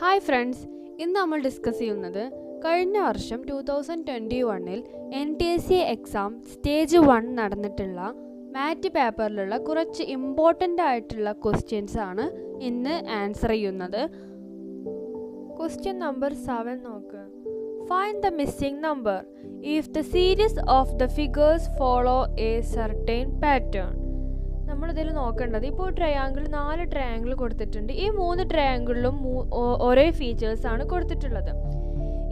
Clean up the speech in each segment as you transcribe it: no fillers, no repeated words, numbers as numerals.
Hi friends, ഇന്ന് നമ്മൾ discuss ചെയ്യുന്നത് കഴിഞ്ഞ വർഷം 2021 NTSE എക്സാം സ്റ്റേജ് 1 നടന്നിട്ടുള്ള മാറ്റ് പേപ്പറിലുള്ള കുറച്ച് ഇമ്പോർട്ടൻ്റ് ആയിട്ടുള്ള ക്വസ്റ്റ്യൻസ് ആണ് ഇന്ന് ആൻസർ ചെയ്യുന്നത്. ക്വസ്റ്റ്യൻ നമ്പർ 7 നോക്ക്. Find the missing number if the series of the figures follow A certain pattern. നമ്മളിതിൽ നോക്കേണ്ടത്, ഇപ്പോൾ ട്രയാങ്കിൾ 4 ട്രയാങ്കിൾ കൊടുത്തിട്ടുണ്ട്. ഈ 3 ട്രയാങ്കിളിലും ഒരേ ഫീച്ചേഴ്സാണ് കൊടുത്തിട്ടുള്ളത്.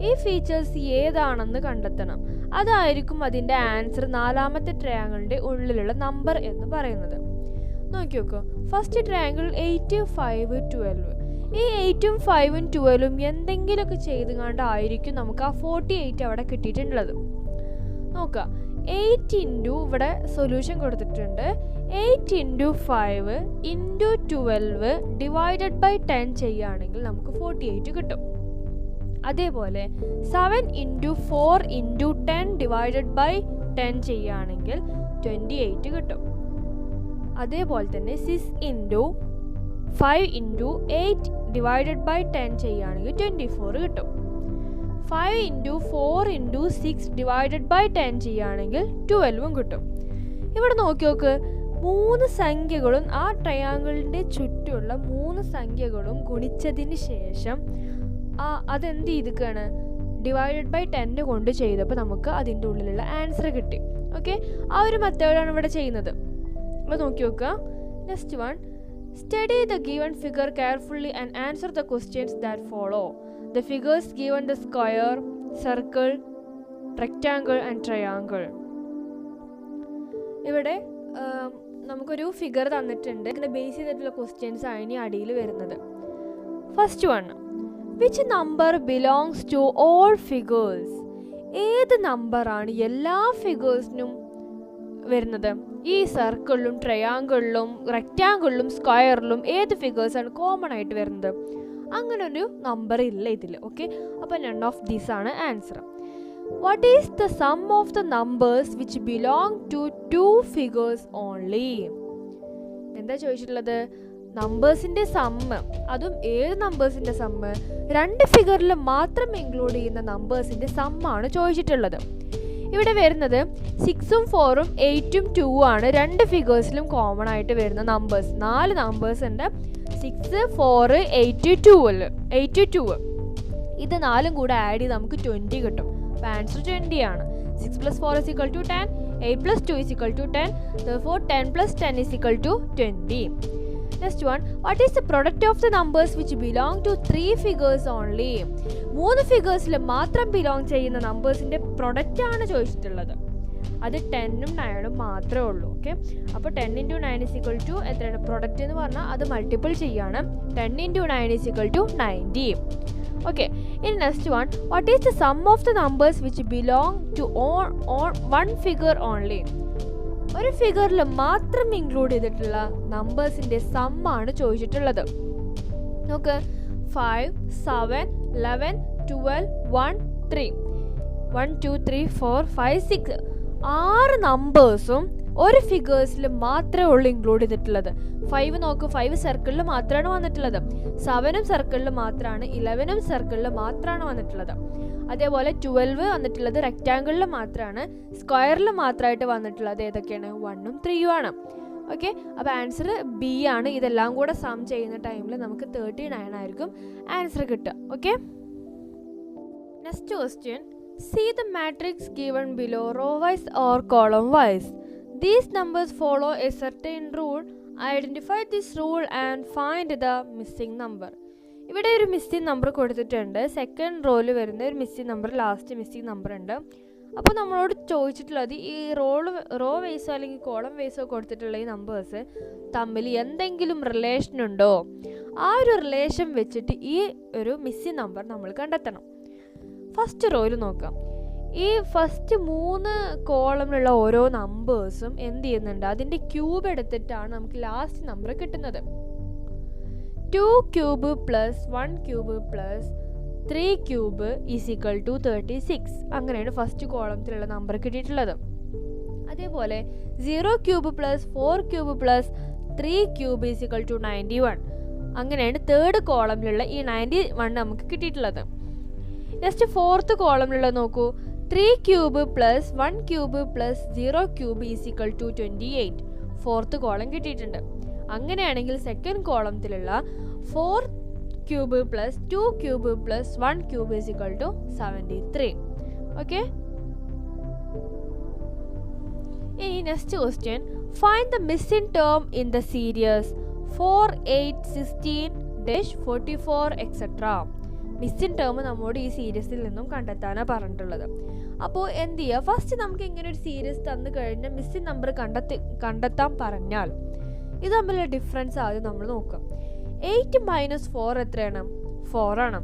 ഈ ഫീച്ചേഴ്സ് ഏതാണെന്ന് കണ്ടെത്തണം. അതായിരിക്കും അതിൻ്റെ ആൻസർ 4ാമത്തെ ട്രയാങ്കിളിൻ്റെ ഉള്ളിലുള്ള നമ്പർ എന്ന് പറയുന്നത്. നോക്കി നോക്കൂ. First triangle 8, 5, 12. ഈ 8ഉം 5ഉം 12ഉം എന്തെങ്കിലുമൊക്കെ ചെയ്ത് കണ്ടായിരിക്കും നമുക്ക് ആ 48 അവിടെ കിട്ടിയിട്ടുള്ളത്. നോക്കുക, 8 ഇൻറ്റു ഇവിടെ സൊല്യൂഷൻ കൊടുത്തിട്ടുണ്ട്. 8 ഇൻറ്റു 5 ഇൻറ്റു 12 ഡിവൈഡഡ് ബൈ 10 ചെയ്യുകയാണെങ്കിൽ നമുക്ക് 48 കിട്ടും. അതേപോലെ 7 ഇൻറ്റു 4 ഇൻറ്റു 10 ഡിവൈഡഡ് ബൈ 10 ചെയ്യുകയാണെങ്കിൽ 28 കിട്ടും. അതേപോലെ തന്നെ 6 ഇൻറ്റു 5 ഇൻറ്റു 8 ഡിവൈഡഡ് ബൈ 10 ചെയ്യുകയാണെങ്കിൽ 24 കിട്ടും. 5 ഇൻറ്റു 4 ഇൻറ്റു 6 ഡിവൈഡഡ് ബൈ 10 ചെയ്യുകയാണെങ്കിൽ 12 കിട്ടും. ഇവിടെ നോക്കി നോക്ക്, 3 സംഖ്യകളും ആ ട്രയാങ്കിളിൻ്റെ ചുറ്റുമുള്ള 3 സംഖ്യകളും ഗുണിച്ചതിന് ശേഷം അതെന്ത് ചെയ്തിക്കാണ്, ഡിവൈഡഡ് ബൈ 10 കൊണ്ട് ചെയ്തപ്പോൾ നമുക്ക് അതിൻ്റെ ഉള്ളിലുള്ള ആൻസർ കിട്ടി. ഓക്കെ, ആ ഒരു മെത്തേഡാണ് ഇവിടെ ചെയ്യുന്നത്. അപ്പോൾ നോക്കി നോക്കുക. Next one, study the given figure carefully and answer the questions that follow. The figures given the square, circle, rectangle and triangle. ഇവിടെ നമുക്കൊരു ഫിഗർ തന്നിട്ടുണ്ട്. ഇതിനെ ബേസ് ചെയ്തിട്ടുള്ള ക്വസ്റ്റ്യൻസ് ആണ് ഇനി അടിയിൽ വരുന്നത്. First one, which number belongs to all figures. ഏത് നമ്പറാണ് എല്ലാ ഫിഗേഴ്സിനും വരുന്നത്? ഈ സർക്കിളിലും ട്രയാങ്കിളിലും റെക്റ്റാങ്കിളിലും സ്ക്വയറിലും ഏത് ഫിഗേഴ്സാണ് കോമൺ ആയിട്ട് വരുന്നത്? അങ്ങനെ ഒരു നമ്പർ ഇല്ല ഇതിൽ. ഓക്കെ, അപ്പോൾ നൺ ഓഫ് ദീസ് ആണ് answer. What is the sum of the numbers which belong to 2 figures only? എന്താ ചോദിച്ചിട്ടുള്ളത്? നമ്പേഴ്സിൻ്റെ സമ്മ്. അതും ഏത് നമ്പേഴ്സിൻ്റെ സമ്മ്? 2 ഫിഗറിൽ മാത്രം ഇൻക്ലൂഡ് ചെയ്യുന്ന നമ്പേഴ്സിൻ്റെ സമ്മാണ് ചോദിച്ചിട്ടുള്ളത്. ഇവിടെ വരുന്നത് 6ഉം 4ഉം 8ഉം 2 ആണ് 2 ഫിഗേഴ്സിലും കോമൺ ആയിട്ട് വരുന്ന നമ്പേഴ്സ്. 4 നമ്പേഴ്സ് ഉണ്ട്. 6, 4, 8, 2. ഇത് 4ഉം കൂടെ ആഡ് ചെയ്ത് നമുക്ക് 20 കിട്ടും. അപ്പോൾ ആൻസർ 20 ആണ്. 6 + 4 = 10, 8 + 2 = 10. Therefore 10 + 10 = 20. Next one, what is the product of the numbers which belong to 3 figures only? 3 ഫിഗേഴ്സിൽ മാത്രം ബിലോങ് ചെയ്യുന്ന നമ്പേഴ്സിൻ്റെ പ്രൊഡക്റ്റ് ആണ് ചോദിച്ചിട്ടുള്ളത്. അത് 10ഉം 9ഉം മാത്രമേ ഉള്ളൂ. ഓക്കെ, അപ്പോൾ 10 × 9 = എത്രയാണ്? പ്രൊഡക്റ്റ് എന്ന് പറഞ്ഞാൽ അത് മൾട്ടിപ്പിൾ ചെയ്യാണ്. 10 × 9 = 90. ഓക്കെ, ഇനി next one, what is the sum of the numbers which belong to one figure only? ഒരു ഫിഗറിൽ മാത്രം ഇൻക്ലൂഡ് ചെയ്തിട്ടുള്ള നമ്പേഴ്സിൻ്റെ സമ്മാണ് ചോദിച്ചിട്ടുള്ളത്. നോക്ക്, 5, 7, 11, 12, 1, 3. 1, 2, 3, 4, 5, 6. 6 നമ്പേഴ്സും ഒരു ഫിഗേഴ്സിൽ മാത്രമേ ഉള്ളൂ ഇൻക്ലൂഡ് ചെയ്തിട്ടുള്ളത്. 5 നോക്ക്, 5 സർക്കിളിൽ മാത്രമാണ് വന്നിട്ടുള്ളത്. 7ഉം സർക്കിളിൽ മാത്രമാണ്. 11ഉം സർക്കിളിൽ മാത്രമാണ് വന്നിട്ടുള്ളത്. അതേപോലെ 12 വന്നിട്ടുള്ളത് റെക്റ്റാങ്കിളിൽ മാത്രമാണ്. സ്ക്വയറിൽ മാത്രമായിട്ട് വന്നിട്ടുള്ളത് ഏതൊക്കെയാണ്? 1ഉം 3ഉം ആണ്. ഓക്കെ, അപ്പോൾ ആൻസർ ബി ആണ്. ഇതെല്ലാം കൂടെ സം ചെയ്യുന്ന ടൈമിൽ നമുക്ക് 39 ആയിരിക്കും ആൻസർ കിട്ടുക. Okay, next question, see the matrix given below row wise or column wise. These numbers follow a certain rule. Identify this rule and find the missing number. ഇവിടെ ഒരു മിസ്സിംഗ് നമ്പർ കൊടുത്തിട്ടുണ്ട്. Second റോയിൽ വരുന്ന ഒരു missing number, last missing number ഉണ്ട്. അപ്പോൾ നമ്മളോട് ചോദിച്ചിട്ടുള്ളത് ഈ റോ വൈസോ അല്ലെങ്കിൽ കോളം വൈസോ കൊടുത്തിട്ടുള്ള ഈ നമ്പേഴ്സ് തമ്മിൽ എന്തെങ്കിലും റിലേഷൻ ഉണ്ടോ? ആ ഒരു റിലേഷൻ വെച്ചിട്ട് ഈ ഒരു മിസ്സിംഗ് നമ്പർ നമ്മൾ കണ്ടെത്തണം. ഫസ്റ്റ് റോയിൽ നോക്കാം. ഈ ഫസ്റ്റ് 3 കോളമിലുള്ള ഓരോ നമ്പേഴ്സും എന്ത് ചെയ്യുന്നുണ്ട്? അതിൻ്റെ ക്യൂബ് എടുത്തിട്ടാണ് നമുക്ക് ലാസ്റ്റ് നമ്പർ കിട്ടുന്നത്. 2 ക്യൂബ് + 1 ക്യൂബ് + 3 ക്യൂബ് = 36. അങ്ങനെയാണ് ഫസ്റ്റ് കോളത്തിലുള്ള നമ്പർ കിട്ടിയിട്ടുള്ളത്. അതേപോലെ 0 ക്യൂബ് + 4 ക്യൂബ് + 3 ക്യൂബ് = 91. അങ്ങനെയാണ് തേർഡ് കോളമിലുള്ള ഈ 91 നമുക്ക് കിട്ടിയിട്ടുള്ളത്. നെക്സ്റ്റ് ഫോർത്ത് കോളമിലുള്ള നോക്കൂ, 3 cube plus 1 cube plus 0 cube is equal to 28. Fourth column കിട്ടിയിട്ടുണ്ട്. അങ്ങനെയാണെങ്കിൽ സെക്കൻഡ് കോളത്തിലുള്ള 4 cube plus 2 cube plus 1 cube is equal to 73. Okay, ഇനി next question, find the missing term in the series 4, 8, 16, 44 etcetera. Missing term നമ്മോട് ഈ സീരീസിൽ നിന്നും കണ്ടെത്താനാണ് പറഞ്ഞിട്ടുള്ളത്. അപ്പോൾ എന്ത് ചെയ്യുക, ഫസ്റ്റ് നമുക്ക് ഇങ്ങനെ ഒരു സീരീസ് തന്നു കഴിഞ്ഞാൽ മിസ്സിംഗ് നമ്പർ കണ്ടെത്താൻ പറഞ്ഞാൽ ഇത് തമ്മിലുള്ള ഡിഫറൻസ് ആദ്യം നമ്മൾ നോക്കാം. 8 മൈനസ് 4 എത്രയാണ്? 4 ആണ്.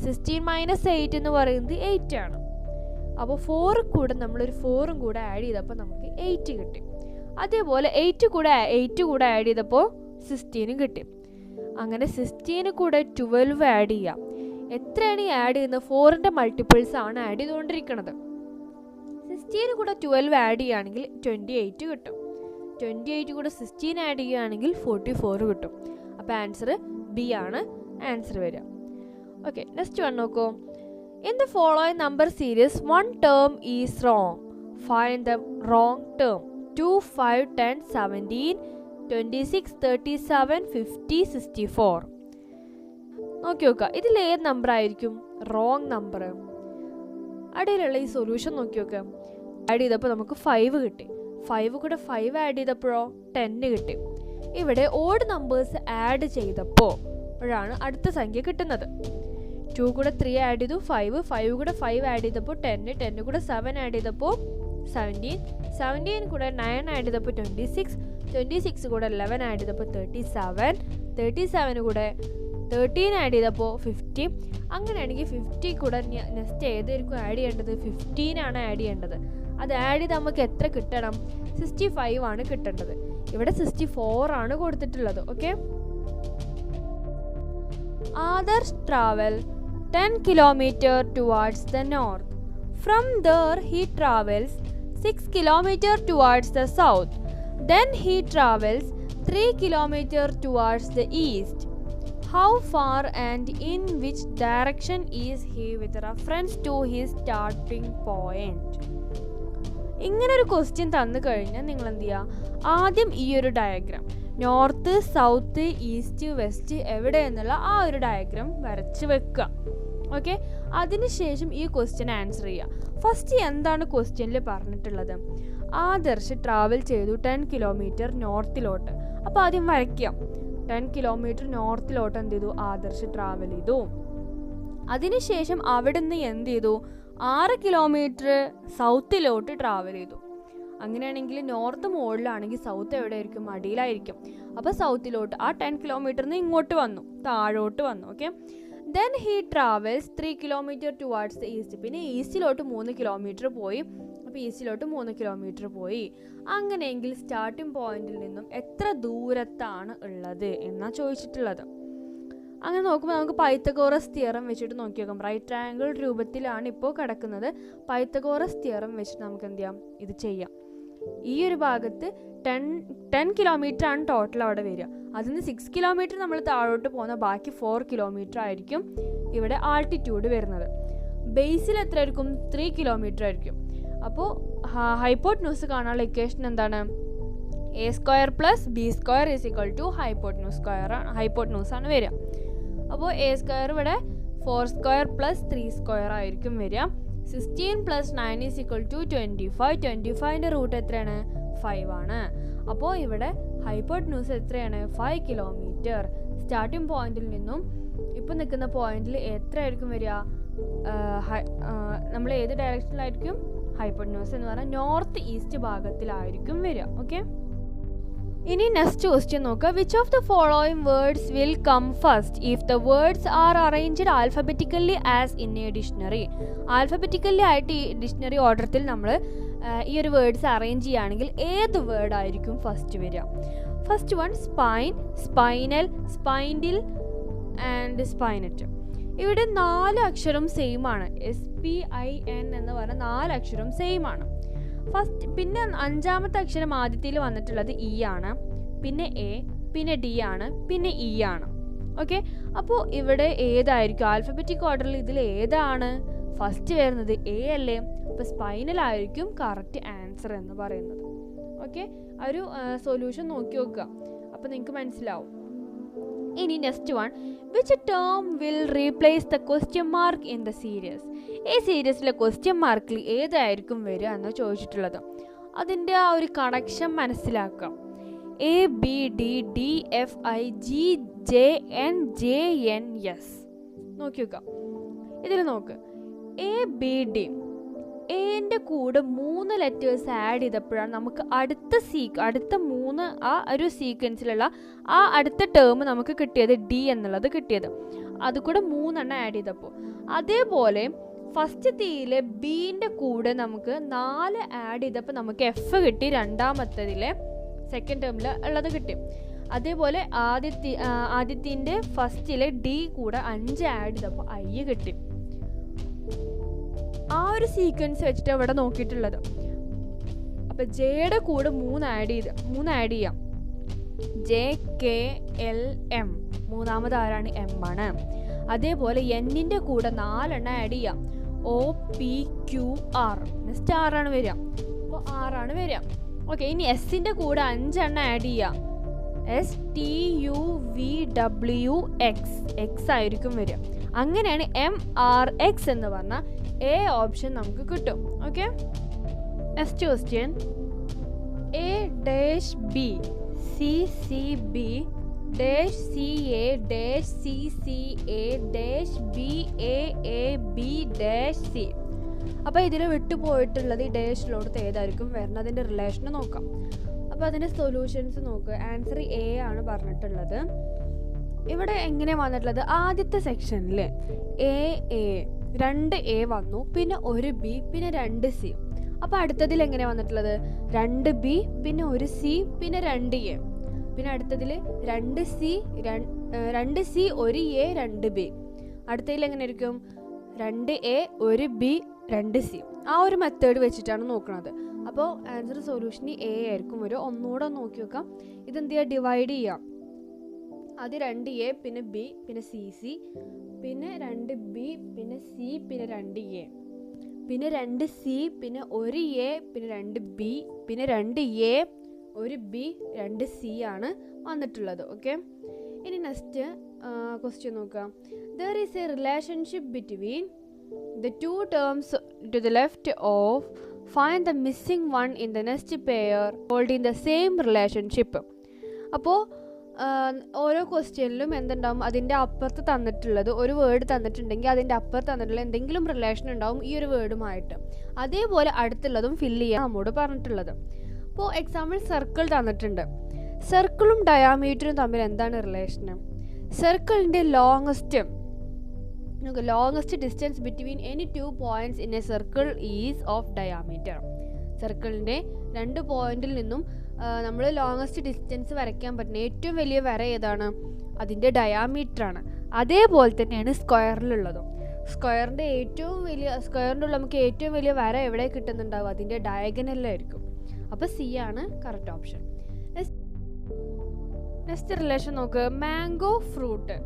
16 മൈനസ് 8 എന്ന് പറയുന്നത് 8 ആണ്. അപ്പോൾ 4 കൂടെ നമ്മളൊരു 4ഉം കൂടെ ആഡ് ചെയ്തപ്പോൾ നമുക്ക് 8 കിട്ടി. അതേപോലെ 8 കൂടെ ആഡ് ചെയ്തപ്പോൾ 16 കിട്ടി. അങ്ങനെ 16 കൂടെ 12 ആഡ് ചെയ്യാം. എത്രയാണ് ഈ ആഡ് ചെയ്യുന്നത്? 4ന്റെ മൾട്ടിപ്പിൾസ് ആണ് ആഡ് ചെയ്തുകൊണ്ടിരിക്കുന്നത്. 16 കൂടെ 12 ആഡ് ചെയ്യുകയാണെങ്കിൽ 28 കിട്ടും. 28 കൂടെ 16 ആഡ് ചെയ്യുകയാണെങ്കിൽ 44 കിട്ടും. അപ്പോൾ ആൻസർ ബി ആണ് ആൻസർ വരിക. ഓക്കെ, നെക്സ്റ്റ് വൺ നോക്കൂ. In the following number series, one term is wrong. Find the wrong term. 2, 5, 10, 17, 26, 37, 50, 64. നോക്കി നോക്കുക, ഇതിൽ ഏത് നമ്പർ ആയിരിക്കും റോങ് നമ്പർ? അടിയിലുള്ള ഈ സൊല്യൂഷൻ നോക്കി നോക്കുക. ആഡ് ചെയ്തപ്പോൾ നമുക്ക് 5 കിട്ടി. 5 കൂടെ 5 ആഡ് ചെയ്തപ്പോഴോ 10 കിട്ടി. ഇവിടെ ഓഡ് നമ്പേഴ്സ് ആഡ് ചെയ്തപ്പോഴാണ് അടുത്ത സംഖ്യ കിട്ടുന്നത്. 2 കൂടെ 3 ആഡ് ചെയ്തു 5 കൂടെ 5 ആഡ് ചെയ്തപ്പോൾ 10 കൂടെ 7 ആഡ് ചെയ്തപ്പോൾ 17 കൂടെ 9 ആഡ് ചെയ്തപ്പോൾ 26 കൂടെ 11 ആഡ് ചെയ്തപ്പോൾ 37 കൂടെ 13 ആഡ് ചെയ്തപ്പോൾ 50. അങ്ങനെയാണെങ്കിൽ 50 കൂടെ നെക്സ്റ്റ് ഏതായിരിക്കും ആഡ് ചെയ്യേണ്ടത്? 15 ആണ് ആഡ് ചെയ്യേണ്ടത്. അത് ആഡ് ചെയ്ത് നമുക്ക് എത്ര കിട്ടണം? 65 ആണ് കിട്ടേണ്ടത്. ഇവിടെ 64 ആണ് കൊടുത്തിട്ടുള്ളത്. Okay, Adarsh travel 10 kilometers towards the north. From there he travels 6 kilometers towards the south. Then he travels 3 kilometers towards the east. How far and in which direction is he with reference to his starting point? ഇങ്ങനൊരു question തന്നു കഴിഞ്ഞാൽ നിങ്ങൾ എന്ത് ചെയ്യുക, ആദ്യം ഈ ഒരു diagram north, south, east, west എവിടെ എന്നുള്ള ആ ഒരു ഡയഗ്രാം വരച്ച് വെക്കുക. ഓക്കെ, അതിനുശേഷം ഈ ക്വസ്റ്റ്യൻ ആൻസർ ചെയ്യുക. ഫസ്റ്റ് എന്താണ് ക്വസ്റ്റ്യനിൽ പറഞ്ഞിട്ടുള്ളത്? ആദർശ് ട്രാവൽ ചെയ്തു 10 കിലോമീറ്റർ നോർത്തിലോട്ട്. അപ്പോൾ ആദ്യം വരയ്ക്കാം. 10 കിലോമീറ്റർ നോർത്തിലോട്ട് എന്ത് ചെയ്തു? ആദർശ് ട്രാവൽ ചെയ്തു. അതിനുശേഷം അവിടെ നിന്ന് എന്ത് ചെയ്തു? 6 കിലോമീറ്റർ സൗത്തിലോട്ട് ട്രാവൽ ചെയ്തു. അങ്ങനെയാണെങ്കിൽ നോർത്ത് മുകളിലാണെങ്കിൽ സൗത്ത് എവിടെയായിരിക്കും? അടിയിലായിരിക്കും. അപ്പോൾ സൗത്തിലോട്ട് ആ 10 കിലോമീറ്ററിന് ഇങ്ങോട്ട് വന്നു, താഴോട്ട് വന്നു. Okay, then he travels 3 kilometre towards the east. പിന്നെ ഈസ്റ്റിലോട്ട് 3 കിലോമീറ്റർ പോയി. അപ്പോൾ ഈസ്റ്റിലോട്ട് 3 കിലോമീറ്റർ പോയി. അങ്ങനെയെങ്കിൽ സ്റ്റാർട്ടിംഗ് പോയിന്റിൽ നിന്നും എത്ര ദൂരത്താണ് ഉള്ളത് എന്നാണ് ചോദിച്ചിട്ടുള്ളത്. അങ്ങനെ നോക്കുമ്പോൾ നമുക്ക് പൈത്തഗോറസ് തിയറം വെച്ചിട്ട് നോക്കി നോക്കാം. റൈറ്റ് ട്രയാങ്കിൾ രൂപത്തിലാണ് ഇപ്പോൾ കിടക്കുന്നത്. പൈത്തഗോറസ് തിയറം വെച്ചിട്ട് നമുക്ക് എന്ത് ചെയ്യാം? ഇത് ചെയ്യാം. ഈ ഒരു ഭാഗത്ത് 10 കിലോമീറ്റർ ആണ് ടോട്ടൽ അവിടെ വരിക. അതിൽ നിന്ന് 6 കിലോമീറ്റർ നമ്മൾ താഴോട്ട് പോകുന്ന ബാക്കി 4 കിലോമീറ്റർ ആയിരിക്കും ഇവിടെ ആൾട്ടിറ്റ്യൂഡ് വരുന്നത്. ബേസിൽ എത്ര ആയിരിക്കും? 3 കിലോമീറ്റർ ആയിരിക്കും. അപ്പോൾ ഹൈപ്പോട്ട്ന്യൂസ് കാണാനുള്ള ഇക്വേഷൻ എന്താണ്? a square plus B square is equal to hypotenuse ആണ് വരിക. അപ്പോൾ a സ്ക്വയർ ഇവിടെ 4 സ്ക്വയർ പ്ലസ് 3 സ്ക്വയർ ആയിരിക്കും വരിക. 16 പ്ലസ് 9 ഈസ് ഈക്വൽ ടു 25. 25ൻ്റെ റൂട്ട് എത്രയാണ്? 5 ആണ്. അപ്പോൾ ഇവിടെ ഹൈപ്പോട്ട്ന്യൂസ് എത്രയാണ്? 5 കിലോമീറ്റർ. സ്റ്റാർട്ടിംഗ് പോയിന്റിൽ നിന്നും ഇപ്പം നിൽക്കുന്ന പോയിന്റിൽ എത്ര ആയിരിക്കും വരിക? നമ്മൾ ഏത് ഡയറക്ഷനിലായിരിക്കും? ഹൈപ്പോട്ട്ന്യൂസ് എന്ന് പറഞ്ഞാൽ നോർത്ത് ഈസ്റ്റ് ഭാഗത്തിലായിരിക്കും വരിക. ഓക്കെ, ഇനി നെക്സ്റ്റ് ക്വസ്റ്റ്യൻ നോക്കുക. Which of the following words will come first if the words are arranged alphabetically as in a dictionary? Alphabetically ആയിട്ട് ഈ ഡിക്ഷണറി ഓർഡറിൽ നമ്മൾ ഈ ഒരു വേർഡ്സ് അറേഞ്ച് ചെയ്യുകയാണെങ്കിൽ ഏത് വേർഡ് ആയിരിക്കും ഫസ്റ്റ് വരിക? First one spine, spinal, spindle and spinet. ഇവിടെ 4 അക്ഷരം സെയിം ആണ്. SPIN എന്ന് പറഞ്ഞ 4 അക്ഷരം സെയിം ആണ്. ഫസ്റ്റ് പിന്നെ 5ാമത്തെ അക്ഷരം ആദ്യത്തിൽ വന്നിട്ടുള്ളത് E ആണ്, പിന്നെ A, പിന്നെ D ആണ്, പിന്നെ E ആണ്. ഓക്കെ, അപ്പോൾ ഇവിടെ ഏതായിരിക്കും ആൽഫബറ്റിക് ഓർഡറിൽ ഇതിൽ ഏതാണ് ഫസ്റ്റ് വരുന്നത്? എ അല്ലേ? അപ്പോൾ സ്പൈനൽ ആയിരിക്കും കറക്റ്റ് ആൻസർ എന്ന് പറയുന്നത്. ഓക്കെ, ഒരു സൊല്യൂഷൻ നോക്കി നോക്കുക, അപ്പോൾ നിങ്ങൾക്ക് മനസ്സിലാവും. ഇനി next one, which term will replace the question mark in the series? ഈ സീരീസിലെ ക്വസ്റ്റ്യൻ മാർക്കിൽ ഏതായിരിക്കും വരിക എന്ന് ചോദിച്ചിട്ടുള്ളത്. അതിൻ്റെ ആ ഒരു കണക്ഷൻ മനസ്സിലാക്കാം. A B D D F I G J N J N S. നോക്കി നോക്കാം, ഇതിൽ നോക്ക്, എ ബി ഡി, എൻ്റെ കൂടെ 3 ലെറ്റേഴ്സ് ആഡ് ചെയ്തപ്പോഴാണ് നമുക്ക് അടുത്ത 3 ആ ഒരു സീക്വൻസിലുള്ള ആ അടുത്ത ടേം നമുക്ക് കിട്ടിയത്, ഡി എന്നുള്ളത് കിട്ടിയത്. അത് കൂടെ 3 എണ്ണം ആഡ് ചെയ്തപ്പോൾ. അതേപോലെ ഫസ്റ്റ് തീയിലെ ബീൻ്റെ കൂടെ നമുക്ക് 4 ആഡ് ചെയ്തപ്പോൾ നമുക്ക് എഫ് കിട്ടി, രണ്ടാമത്തതിലെ സെക്കൻഡ് ടേമിൽ ഉള്ളത് കിട്ടി. അതേപോലെ ആദ്യത്തിൻ്റെ ഫസ്റ്റിലെ ഡി കൂടെ 5 ആഡ് ചെയ്തപ്പോൾ ഐ കിട്ടി. ആ ഒരു സീക്വൻസ് വെച്ചിട്ട് ഇവിടെ നോക്കിയിട്ടുള്ളത്. അപ്പം ജെയുടെ കൂടെ 3 ആഡ് ചെയ്യാം. ജെ കെ എൽ എം, മൂന്നാമത് ആരാണ്? എം ആണ്. അതേപോലെ എന്നിൻ്റെ കൂടെ 4 എണ്ണം ആഡ് ചെയ്യാം. O P Q R, next ആറാണ് വരിക. അപ്പോൾ ആറാണ് വരിക. ഓക്കെ, ഇനി എസിൻ്റെ കൂടെ 5 എണ്ണം ആഡ് ചെയ്യാം. S T U V W X, X ആയിരിക്കും വരിക. അങ്ങനെയാണ് എം ആർ എക്സ് എന്ന് പറഞ്ഞാൽ എ ഓപ്ഷൻ നമുക്ക് കിട്ടും. Okay, next question, A dash B C C B dash C A dash C C A dash B A B dash C. അപ്പോൾ ഇതിൽ വിട്ടുപോയിട്ടുള്ളത് ഈ ഡാഷിലോട്ട് ഏതായിരിക്കും വരുന്നത്? അതിൻ്റെ റിലേഷൻ നോക്കാം. അപ്പോൾ അതിൻ്റെ സൊല്യൂഷൻസ് നോക്കുക. ആൻസർ എ ആണ് പറഞ്ഞിട്ടുള്ളത്. ഇവിടെ എങ്ങനെയാണ് വന്നിട്ടുള്ളത്? ആദ്യത്തെ സെക്ഷനിൽ എ 2 എ വന്നു, പിന്നെ 1 ബി, പിന്നെ 2 സി. അപ്പോൾ അടുത്തതിൽ എങ്ങനെയാണ് വന്നിട്ടുള്ളത്? 2 ബി, പിന്നെ 1 സി, പിന്നെ 2 എ. പിന്നെ അടുത്തതിൽ 2 സി 1 എ 2 ബി. അടുത്തതിൽ എങ്ങനെ ആയിരിക്കും? 2 എ 1 ബി 2 സി. ആ ഒരു മെത്തേഡ് വെച്ചിട്ടാണ് നോക്കുന്നത്. അപ്പോൾ ആൻസർ സൊല്യൂഷന് എ ആയിരിക്കും വരും. ഒന്നുകൂടെ നോക്കി നോക്കാം. ഇതെന്ത് ചെയ്യുക? ഡിവൈഡ് ചെയ്യാം. ആദ്യം 2 എ, പിന്നെ ബി, പിന്നെ സി സി, പിന്നെ 2 ബി, പിന്നെ സി, പിന്നെ 2 എ, പിന്നെ 2 സി, പിന്നെ 1 എ, പിന്നെ 2 ബി, പിന്നെ 2 എ 1 ബി 2 സി ആണ് വന്നിട്ടുള്ളത്. ഓക്കെ, ഇനി നെക്സ്റ്റ് ക്വസ്റ്റ്യൻ നോക്കാം. There is A relationship between the two terms to the left of find the missing one in the next pair holding the same relationship. അപ്പോൾ ഓരോ ക്വസ്റ്റ്യനിലും എന്തുണ്ടാവും? അതിൻ്റെ അപ്പുറത്ത് തന്നിട്ടുള്ളത് ഒരു വേർഡ് തന്നിട്ടുണ്ടെങ്കിൽ അതിൻ്റെ അപ്പുറത്ത് തന്നിട്ടുള്ള എന്തെങ്കിലും റിലേഷൻ ഉണ്ടാവും ഈ ഒരു വേർഡുമായിട്ട്. അതേപോലെ അടുത്തുള്ളതും ഫില്ല് ചെയ്യാൻ നമ്മോട് പറഞ്ഞിട്ടുള്ളത്. അപ്പോൾ എക്സാമ്പിൾ സർക്കിൾ തന്നിട്ടുണ്ട്. സർക്കിളും ഡയാമീറ്ററും തമ്മിൽ എന്താണ് റിലേഷൻ? സർക്കിളിൻ്റെ longest distance between any 2 points in a circle is of diameter. സർക്കിളിൻ്റെ 2 പോയിന്റിൽ നിന്നും നമ്മൾ ലോങ്ങസ്റ്റ് ഡിസ്റ്റൻസ് വരയ്ക്കാൻ പറ്റുന്ന ഏറ്റവും വലിയ വര ഏതാണ്? അതിൻ്റെ ഡയാമീറ്ററാണ്. അതേപോലെ തന്നെയാണ് സ്ക്വയറിലുള്ളതും. സ്ക്വയറിൻ്റെ ഉള്ള നമുക്ക് ഏറ്റവും വലിയ വര എവിടെ കിട്ടുന്നുണ്ടാവും? അതിൻ്റെ ഡയഗണലിലായിരിക്കും. അപ്പോൾ സി ആണ് കറക്റ്റ് ഓപ്ഷൻ. നെക്സ്റ്റ് റിലേഷൻ നോക്ക്. Mango fruit.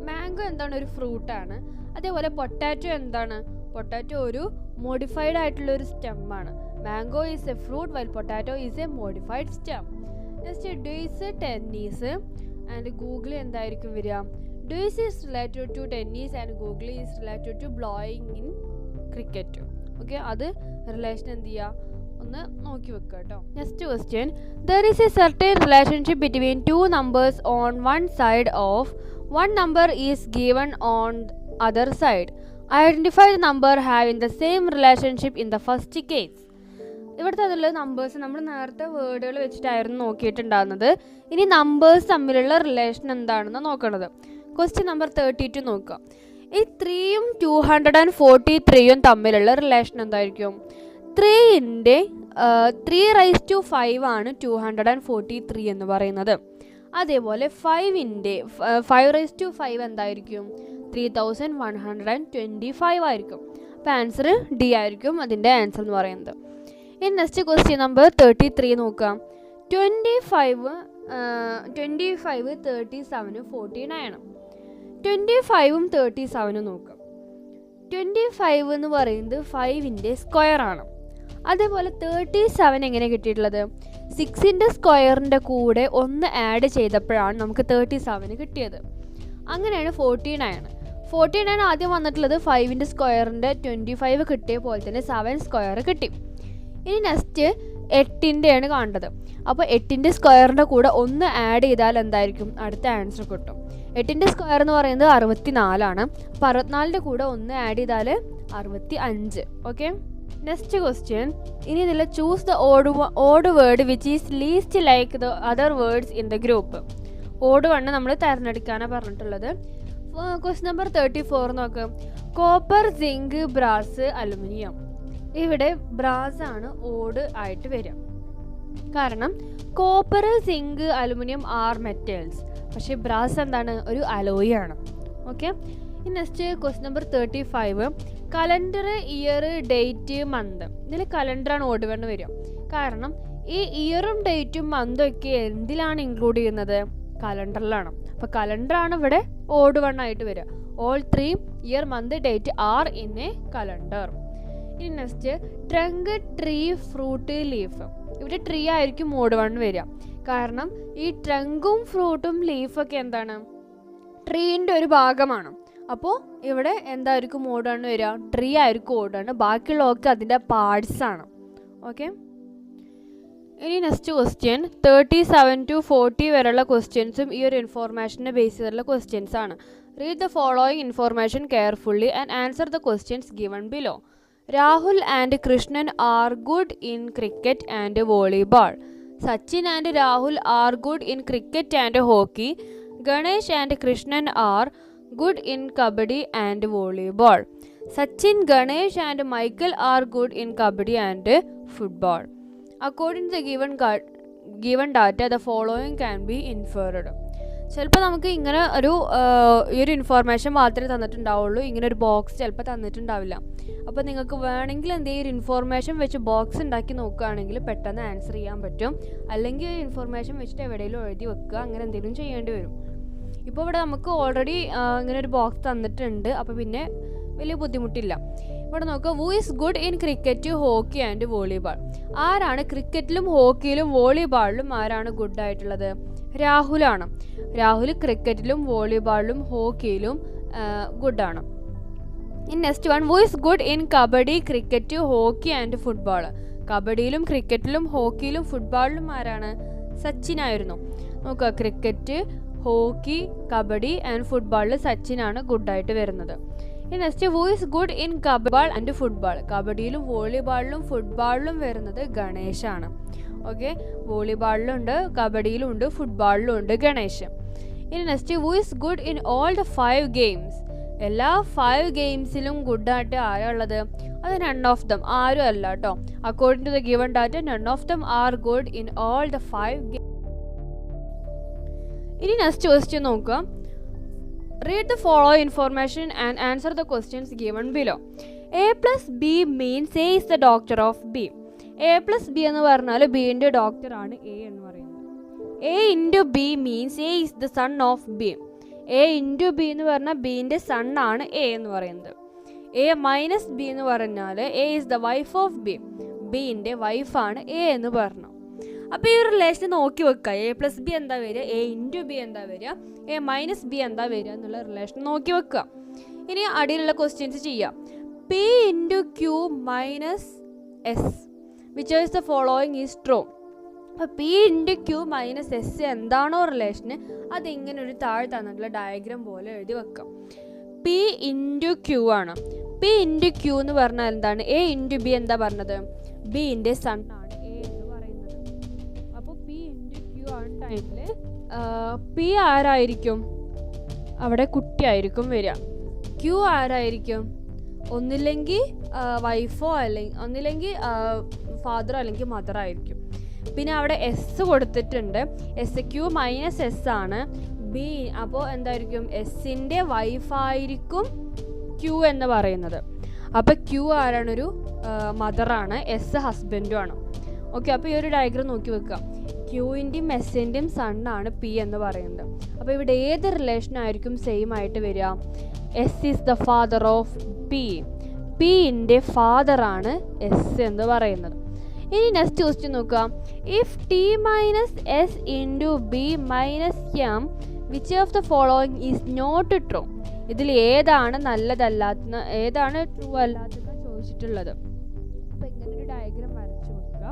മാംഗോ എന്താണ്? ഒരു ഫ്രൂട്ടാണ്. അതേപോലെ പൊട്ടാറ്റോ എന്താണ്? പൊട്ടാറ്റോ ഒരു മോഡിഫൈഡ് ആയിട്ടുള്ള ഒരു സ്റ്റെമ്മാണ്. Mango is a fruit while potato is a modified stem. Next deuce tennis and googly എന്തായിരിക്കും വരിക? Deuce is related to tennis and googly is related to bowling in cricket. Okay, അത് relation എന്ത് ചെയ്യുക? ഒന്ന് നോക്കി വെക്കുക കേട്ടോ. Next question. There is a certain relationship between 2 numbers on one side of one number is given on other side. Identify the number having the same relationship in the first case. ഇവിടുത്തെ അതിലുള്ള numbers നമ്മൾ നേരത്തെ വേർഡുകൾ വെച്ചിട്ടായിരുന്നു നോക്കിയിട്ടുണ്ടാകുന്നത്. ഇനി numbers തമ്മിലുള്ള relation എന്താണെന്ന് നോക്കണത്. Question number 32 നോക്കുക. ഈ 3ഉം 243ഉം തമ്മിലുള്ള റിലേഷൻ എന്തായിരിക്കും? 3/5 ആണ് 243 എന്ന് പറയുന്നത്. അതേപോലെ 5/5 എന്തായിരിക്കും? 3125 ആയിരിക്കും. അപ്പോൾ ആൻസർ ഡി ആയിരിക്കും അതിൻ്റെ ആൻസർ എന്ന് പറയുന്നത്. ഇനി നെക്സ്റ്റ് ക്വസ്റ്റ്യൻ നമ്പർ 33 നോക്കാം. 25 25, 37, 49. 25ഉം 37ഉം നോക്കാം. 25 എന്ന് പറയുന്നത് 5ൻ്റെ സ്ക്വയറാണ്. അതേപോലെ 37 എങ്ങനെ കിട്ടിയിട്ടുള്ളത്? 6ൻ്റെ സ്ക്വയറിൻ്റെ കൂടെ 1 ആഡ് ചെയ്തപ്പോഴാണ് നമുക്ക് 37 കിട്ടിയത്. അങ്ങനെയാണ് 49 ആദ്യം വന്നിട്ടുള്ളത് 5ൻ്റെ സ്ക്വയറിൻ്റെ 25 കിട്ടിയ പോലെ തന്നെ 7 സ്ക്വയർ കിട്ടി. ഇനി നെക്സ്റ്റ് 8ൻ്റെയാണ് കാണേണ്ടത്. അപ്പോൾ 8ൻ്റെ സ്ക്വയറിൻ്റെ കൂടെ 1 ആഡ് ചെയ്താൽ എന്തായിരിക്കും അടുത്ത ആൻസർ കിട്ടും. 8ൻ്റെ സ്ക്വയർ എന്ന് പറയുന്നത് 64ആണ്. അപ്പോൾ 64ൻ്റെ കൂടെ 1 ആഡ് ചെയ്താൽ 65. Okay, next question. ഇനി ഇതിൽ choose the odd word which is least like the other words in the group. Odd one നമ്മൾ തിരഞ്ഞെടുക്കാനാണ് പറഞ്ഞിട്ടുള്ളത്. ക്വസ്റ്റ്യൻ നമ്പർ 34 നോക്കാം. Copper, zinc, brass, aluminium. ഇവിടെ ബ്രാസ് ആണ് ഓഡ് ആയിട്ട് വരിക. കാരണം copper, zinc, aluminium are metals. പക്ഷേ ബ്രാസ് എന്താണ്? ഒരു അലോയ് ആണ്. Okay, next question number 35. Calendar, year, date, month. ഇതിൽ കലണ്ടറാണ് ഓഡ് വണ്ണ് വരിക. കാരണം ഈ ഇയറും ഡേറ്റും മന്തും ഒക്കെ എന്തിലാണ് ഇൻക്ലൂഡ് ചെയ്യുന്നത്? കലണ്ടറിലാണ്. അപ്പോൾ കലണ്ടറാണ് ഇവിടെ ഓഡ് വൺ ആയിട്ട് വരിക. All 3 year, month, date are in a calendar. ഇനി next trunk, tree, fruit, leaf. ഇവിടെ ട്രീ ആയിരിക്കും ഓഡ് വൺ വരിക. കാരണം ഈ ട്രങ്കും ഫ്രൂട്ടും ലീഫൊക്കെ എന്താണ്? ട്രീൻ്റെ ഒരു ഭാഗമാണ്. അപ്പോൾ ഇവിടെ എന്തായിരിക്കും ഓഡ് വൺ വരിക? ട്രീ ആയിരിക്കും ഓഡ് വൺ. ബാക്കിയുള്ളതൊക്കെ അതിൻ്റെ പാർട്സ് ആണ്. ഓക്കെ, ഇനി നെക്സ്റ്റ് ക്വസ്റ്റ്യൻ 37 to 40 വരെയുള്ള ക്വസ്റ്റ്യൻസും ഈ ഒരു ഇൻഫോർമേഷനെ ബേസ് ചെയ്തിട്ടുള്ള ക്വസ്റ്റ്യൻസ് ആണ്. Read the following information carefully and answer the questions given below. Rahul and Krishnan are good in cricket and volleyball. Sachin and Rahul are good in cricket and hockey. Ganesh and Krishnan are good in kabaddi and volleyball. Sachin, Ganesh and Michael are good in kabaddi and football. According to the given data, the following can be inferred. ചിലപ്പോൾ നമുക്ക് ഇങ്ങനെ ഈ ഒരു information മാത്രമേ തന്നിട്ടുണ്ടാവുള്ളൂ. ഇങ്ങനെ ഒരു box ചിലപ്പോൾ തന്നിട്ടുണ്ടാവില്ല. അപ്പോൾ നിങ്ങൾക്ക് വേണമെങ്കിൽ എന്തെങ്കിലും ഇൻഫോർമേഷൻ വെച്ച് ബോക്സ് ഉണ്ടാക്കി നോക്കുകയാണെങ്കിൽ പെട്ടെന്ന് ആൻസർ ചെയ്യാൻ പറ്റും. അല്ലെങ്കിൽ ഇൻഫോർമേഷൻ വെച്ചിട്ട് എവിടെയെങ്കിലും എഴുതി വെക്കുക, അങ്ങനെ എന്തെങ്കിലും ചെയ്യേണ്ടി വരും. ഇപ്പോൾ ഇവിടെ നമുക്ക് ഓൾറെഡി ഇങ്ങനെ ഒരു ബോക്സ് തന്നിട്ടുണ്ട്. അപ്പോൾ പിന്നെ വലിയ ബുദ്ധിമുട്ടില്ല. ഇവിടെ നോക്കുക. Who is good in cricket, hockey and volleyball. ആരാണ് ക്രിക്കറ്റിലും ഹോക്കിയിലും വോളിബോളിലും ആരാണ് ഗുഡ് ആയിട്ടുള്ളത്? രാഹുലാണ്. രാഹുൽ ക്രിക്കറ്റിലും വോളിബോളിലും ഹോക്കിയിലും ഗുഡാണ്. In next one. Who is good in kabaddi, cricket, hockey and football. കബഡിയിലും ക്രിക്കറ്റിലും ഹോക്കിയിലും ഫുട്ബോളിലും ആരാണ്? സച്ചിനായിരുന്നു. നോക്കുക, ക്രിക്കറ്റ്, ഹോക്കി, കബഡി ആൻഡ് ഫുട്ബോളിൽ സച്ചിനാണ് ഗുഡായിട്ട് വരുന്നത്. ഇനി next. Who is good in kabaddi and football. കബഡിയിലും വോളിബോളിലും ഫുട്ബോളിലും വരുന്നത് ഗണേശാണ്. ഓക്കെ, വോളിബോളിലുണ്ട്, കബഡിയിലും ഉണ്ട്, ഫുട്ബോളിലും ഉണ്ട് ഗണേശ്. ഇനി next. Who is good in all the 5 games. എല്ലാ 5 ഗെയിംസിലും ഗുഡായിട്ട് ആരാ ഉള്ളത്? അത് നൺ ഓഫ് ദം, ആരും അല്ല കേട്ടോ. According to the given data none of them are good in all the 5 games. ഇനി നെക്സ്റ്റ് ക്വസ്റ്റ്യൻ നോക്കുക. Read the following information and answer the questions given below. A plus B means A is the doctor of B. A plus B എന്ന് പറഞ്ഞാൽ ബിൻ്റെ ഡോക്ടറാണ് A എന്ന് പറയുന്നത്. A into B means A is the son of B. A into B എന്ന് പറഞ്ഞാൽ ബിൻ്റെ sun ആണ് A എന്ന് പറയുന്നത്. A മൈനസ് B എന്ന് പറഞ്ഞാൽ A is the wife of B. ബിൻ്റെ വൈഫാണ് A എന്ന് പറഞ്ഞു. അപ്പോൾ ഈ ഒരു റിലേഷൻ നോക്കി വെക്കുക. A പ്ലസ് ബി എന്താ വരിക, A ഇൻറ്റു ബി എന്താ വരിക, A മൈനസ് ബി എന്താ വരിക എന്നുള്ള റിലേഷൻ നോക്കി വെക്കുക. ഇനി അടിയിലുള്ള ക്വസ്റ്റ്യൻസ് ചെയ്യാം. P into Q minus S which is the following is true. അപ്പോൾ P into Q minus S എന്താണോ റിലേഷന് അതിങ്ങനെ ഒരു താഴെ തന്നിട്ടുള്ള ഡയഗ്രാം പോലെ എഴുതി വെക്കാം. P ഇൻറ്റു ക്യൂ ആണ്. P ഇൻറ്റു ക്യൂ എന്ന് പറഞ്ഞാൽ എന്താണ്? A ഇൻറ്റു ബി എന്താ പറഞ്ഞത്? ബിൻ്റെ സൺ ആണ് ടൈമിൽ പി ആരായിരിക്കും? അവിടെ കുട്ടിയായിരിക്കും വരിക. ക്യൂ ആരായിരിക്കും? ഒന്നില്ലെങ്കിൽ വൈഫോ ഒന്നില്ലെങ്കിൽ ഫാദറോ അല്ലെങ്കിൽ മദർ ആയിരിക്കും. പിന്നെ അവിടെ എസ് കൊടുത്തിട്ടുണ്ട്. എസ് ക്യൂ മൈനസ് എസ് ആണ് ബി. അപ്പോൾ എന്തായിരിക്കും? എസിൻ്റെ വൈഫായിരിക്കും ക്യൂ എന്ന് പറയുന്നത്. അപ്പോൾ ക്യൂ ആരാണൊരു മദറാണ്, എസ് ഹസ്ബൻഡും ആണ്. ഓക്കെ, അപ്പോൾ ഈ ഒരു ഡയഗ്രാം നോക്കി വെക്കുക. ക്യൂവിൻ്റെയും എസ്സിൻ്റെയും സണ്ണാണ് പി എന്ന് പറയുന്നത്. അപ്പോൾ ഇവിടെ ഏത് റിലേഷൻ ആയിരിക്കും സെയിം ആയിട്ട് വരിക? S is the father of P. പിൻ്റെ ഫാദറാണ് എസ് എന്ന് പറയുന്നത്. ഇനി നെക്സ്റ്റ് ക്വസ്റ്റ്യൻ നോക്കുക. If T minus S into B minus M which of the following is not true? ഇതിൽ ഏതാണ് നല്ലതല്ലാത്ത, ഏതാണ് ട്രൂ അല്ലാത്തതെന്ന് ചോദിച്ചിട്ടുള്ളത്. അപ്പോൾ ഇങ്ങനൊരു ഡയഗ്രാം വരച്ചു കൊടുക്കുക.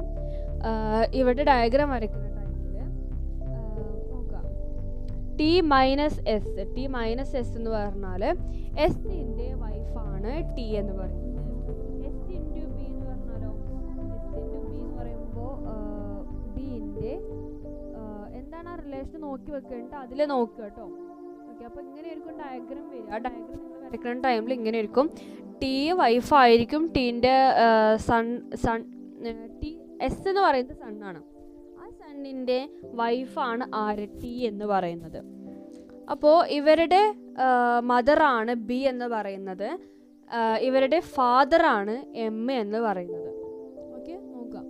ഇവിടെ ഡയഗ്രാം വരയ്ക്കുന്ന ടൈമിൽ നോക്കാം. ടി മൈനസ് എസ് എന്ന് പറഞ്ഞാൽ എസിൻ്റെ വൈഫാണ് ടി എന്ന് പറയുന്നത്. എസ് ഇൻറ്റു ബി എന്ന് പറഞ്ഞാലോ, എസ് ഇൻറ്റു ബി എന്ന് പറയുമ്പോൾ ബിൻ്റെ എന്താണ് ആ റിലേഷൻ നോക്കി വെക്കേണ്ടത്, അതിൽ നോക്കുക കേട്ടോ. ഓക്കെ, അപ്പോൾ ഇങ്ങനെ ആയിരിക്കും ഡയഗ്രാം വരിക. ആ ഡയഗ്രാം നിങ്ങൾ വരയ്ക്കുന്ന ടൈമിൽ ഇങ്ങനെ ആയിരിക്കും. ടി വൈഫായിരിക്കും, ടീൻ്റെ ടി എസ് എന്ന് പറയുന്നത് സണ്ണാണ്. ആ സണ്ണിൻ്റെ വൈഫാണ് ആര്? ടി എന്ന് പറയുന്നത്. അപ്പോൾ ഇവരുടെ മദറാണ് ബി എന്ന് പറയുന്നത്, ഇവരുടെ ഫാദറാണ് എം എന്ന് പറയുന്നത്. ഓക്കെ, നോക്കാം.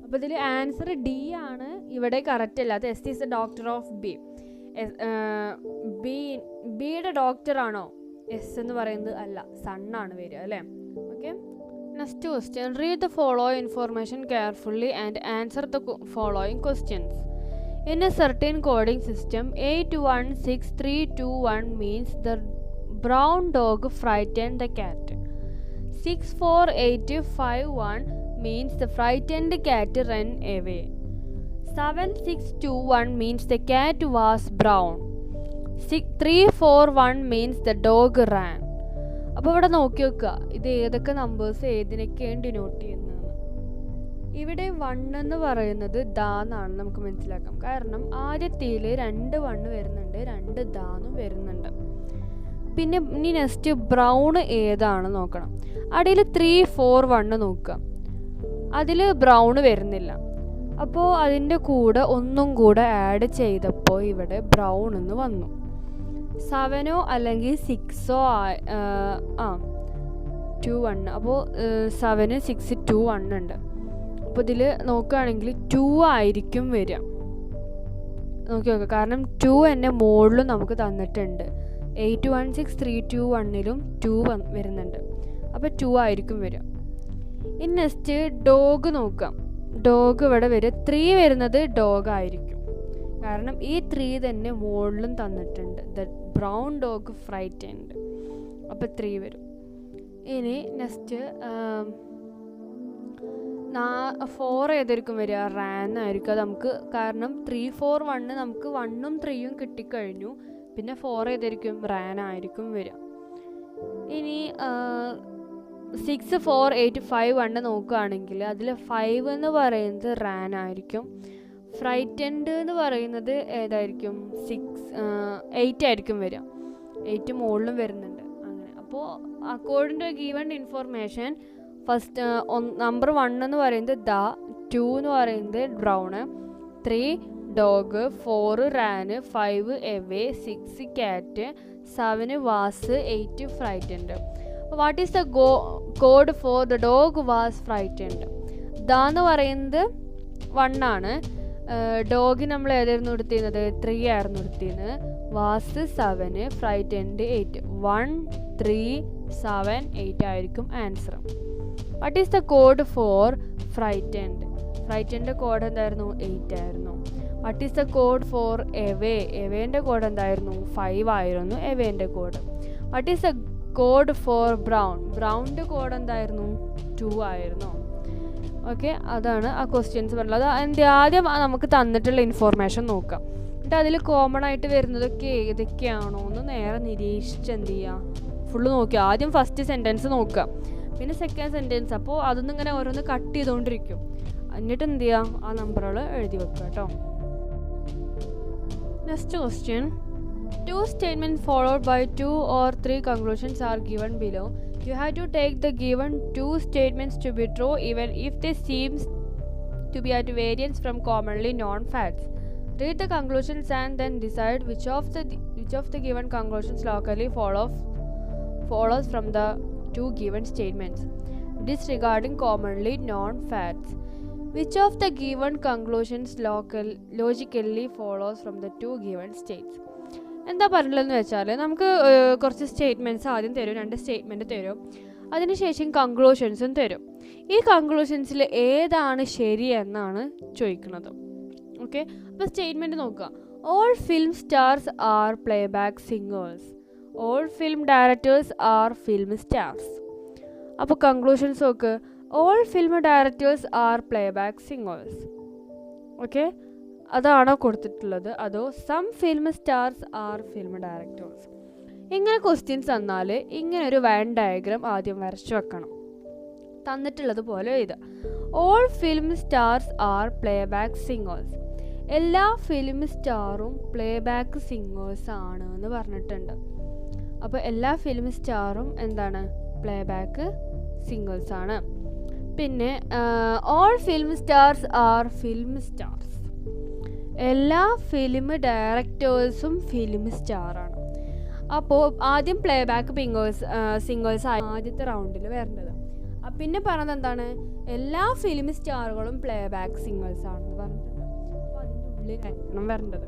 അപ്പോൾ ഇതിൽ ആൻസർ ഡി ആണ് ഇവിടെ കറക്റ്റ് അല്ലാത്ത. S is the doctor of B. ബിയുടെ ഡോക്ടറാണോ എസ് എന്ന് പറയുന്നത്? അല്ല, സണ്ണാണ് വരിക അല്ലേ. Okay, next question. Read the following information carefully and answer the following questions. In a certain coding system, 816321 means the brown dog frightened the cat. 64851 means the frightened cat ran away. 7621 means the cat was brown. 341 means the dog ran. അപ്പോൾ ഇവിടെ നോക്കി വെക്കുക, ഇത് ഏതൊക്കെ numbers ഏതിനൊക്കെയാണ് denote ചെയ്യുന്നത്. ഇവിടെ 1 എന്ന് പറയുന്നത് ദാ എന്നാണ് നമുക്ക് മനസ്സിലാക്കാം. കാരണം ആദ്യത്തേൽ 2 1 വരുന്നുണ്ട്, 2 ദാന്നും വരുന്നുണ്ട്. പിന്നെ ഇനി നെക്സ്റ്റ് ബ്രൗൺ ഏതാണ് നോക്കണം. അടിയിൽ 3 4 1 നോക്കുക, അതിൽ ബ്രൗൺ വരുന്നില്ല. അപ്പോൾ അതിൻ്റെ കൂടെ ഒന്നും കൂടെ ആഡ് ചെയ്തപ്പോൾ ഇവിടെ ബ്രൗൺ എന്ന് വന്നു. 7 അല്ലെങ്കിൽ 6 2 1. അപ്പോൾ 7 6 2 1 ഉണ്ട്. അപ്പോൾ ഇതിൽ നോക്കുകയാണെങ്കിൽ 2 ആയിരിക്കും വരിക. നോക്കി നോക്കുക, കാരണം 2 എന്നെ മുകളിലും നമുക്ക് തന്നിട്ടുണ്ട്. 816321ലും 2 വരുന്നുണ്ട്. അപ്പോൾ 2 ആയിരിക്കും വരിക. ഇനി നെക്സ്റ്റ് ഡോഗ് നോക്കാം. ഡോഗ് ഇവിടെ വരിക 3 വരുന്നത് ഡോഗ് ആയിരിക്കും. കാരണം ഈ 3 തന്നെ മുകളിലും തന്നിട്ടുണ്ട്. The brown dog frightened. അപ്പോൾ 3 വരും. ഇനി നെക്സ്റ്റ് 4 ഏതായിരിക്കും വരിക? റാൻ ആയിരിക്കും. അത് നമുക്ക് കാരണം 3 4 1 നമുക്ക് 1ഉം 3ഉം കിട്ടിക്കഴിഞ്ഞു. പിന്നെ 4 ഏതായിരിക്കും? റാൻ ആയിരിക്കും വരിക. ഇനി 6 4 8 5 1 നോക്കുകയാണെങ്കിൽ അതിൽ 5 എന്ന് പറയുന്നത് റാൻ ആയിരിക്കും. ഫ്രൈറ്റൻഡ് എന്ന് പറയുന്നത് ഏതായിരിക്കും? 8 ആയിരിക്കും വരിക. 8 മുകളിലും വരുന്നുണ്ട്. അങ്ങനെ അപ്പോൾ according to given information first number 1 എന്ന് പറയുന്നത് ദ, 2 എന്ന് പറയുന്നത് brown, 3 dog, 4 ran, 5 away, 6 cat, 7 was, 8 frightened. What is the code for the dog was frightened? The എന്ന് പറയുന്നത് 1 ആണ്. ഡോഗ് നമ്മൾ ഏതായിരുന്നു എടുത്തിരുന്നത്? 3 ആയിരുന്നു എടുത്തിരുന്നത്. Was 7, frightened 8. 1 3 7 8 ആയിരിക്കും answer. What is the code for frightened? ഫ്രൈറ്റൻ്റെ കോഡ് എന്തായിരുന്നു? 8 ആയിരുന്നു. What is the code for away? എവേൻ്റെ കോഡ് എന്തായിരുന്നു? 5 ആയിരുന്നു എവേൻ്റെ code. What is the code for brown? ബ്രൗണിൻ്റെ കോഡ് എന്തായിരുന്നു? 2 ആയിരുന്നു. ഓക്കെ, അതാണ് ആ ക്വസ്റ്റ്യൻസ് പറഞ്ഞത്. ആദ്യം നമുക്ക് തന്നിട്ടുള്ള ഇൻഫോർമേഷൻ നോക്കാം. എന്നിട്ട് അതിൽ കോമൺ ആയിട്ട് വരുന്നതൊക്കെ ഏതൊക്കെയാണോ എന്ന് നേരെ നിരീക്ഷിച്ച് എന്ത് ചെയ്യുക, ഫുള്ള് നോക്കുക. ആദ്യം ഫസ്റ്റ് സെൻറ്റൻസ് നോക്കുക, പിന്നെ സെക്കൻഡ് സെൻറ്റൻസ്. അപ്പോൾ അതൊന്നും ഇങ്ങനെ ഓരോന്ന് കട്ട് ചെയ്തുകൊണ്ടിരിക്കും. എന്നിട്ട് എന്ത് ചെയ്യുക, ആ നമ്പറുകൾ എഴുതി വെക്കുക കേട്ടോ. Next question. 2 statements followed by 2 or 3 conclusions are given below. You have to take the given 2 statements to be true even if they seem to be at variance from commonly known facts. Read the conclusions and then decide which of the given conclusions logically follows from the 2 given statements. Disregarding commonly known facts. Which of the given conclusions logically follows from the two given States. എന്താ പറഞ്ഞില്ലെന്ന് വെച്ചാൽ നമുക്ക് കുറച്ച് statements ആദ്യം തരും, 2 statement തരും, അതിനുശേഷം കൺക്ലൂഷൻസും തരും. ഈ കൺക്ലൂഷൻസിൽ ഏതാണ് ശരി എന്നാണ് ചോദിക്കുന്നത്. ഓക്കെ, അപ്പോൾ സ്റ്റേറ്റ്മെൻറ്റ് നോക്കുക. All film stars are playback singers. All film directors are film stars. അപ്പോൾ കൺക്ലൂഷൻസ് നോക്ക്. All film directors are playback singers. Okay, അതാണോ കൊടുത്തിട്ടുള്ളത്, അതോ some film stars are film directors? ഇങ്ങനെ ക്വസ്റ്റ്യൻസ് തന്നാൽ ഇങ്ങനെ ഒരു വെൻ ഡയഗ്രാം ആദ്യം വരച്ചു വെക്കണം. തന്നിട്ടുള്ളത് പോലെ എഴുതുക. All film stars are playback singers. എല്ലാ ഫിലിം സ്റ്റാറും പ്ലേബാക്ക് സിംഗേഴ്സ് ആണ് എന്ന് പറഞ്ഞിട്ടുണ്ട്. അപ്പോൾ എല്ലാ ഫിലിം സ്റ്റാറും എന്താണ്? പ്ലേബാക്ക് സിംഗേഴ്സ് ആണ്. പിന്നെ all film stars are film stars. എല്ലാ ഫിലിം ഡയറക്ടേഴ്സും ഫിലിം സ്റ്റാറാണ്. അപ്പോൾ ആദ്യം പ്ലേബാക്ക് സിംഗേഴ്സ് ആദ്യത്തെ റൗണ്ടിൽ വരേണ്ടത്. പിന്നെ പറഞ്ഞത് എന്താണ്? എല്ലാ ഫിലിം സ്റ്റാറുകളും പ്ലേബാക്ക് സിംഗേഴ്സ് ആണെന്ന് പറഞ്ഞിട്ടുണ്ട്. അപ്പോൾ അതിൻ്റെ ഉള്ളിലായിരിക്കണം വരേണ്ടത്.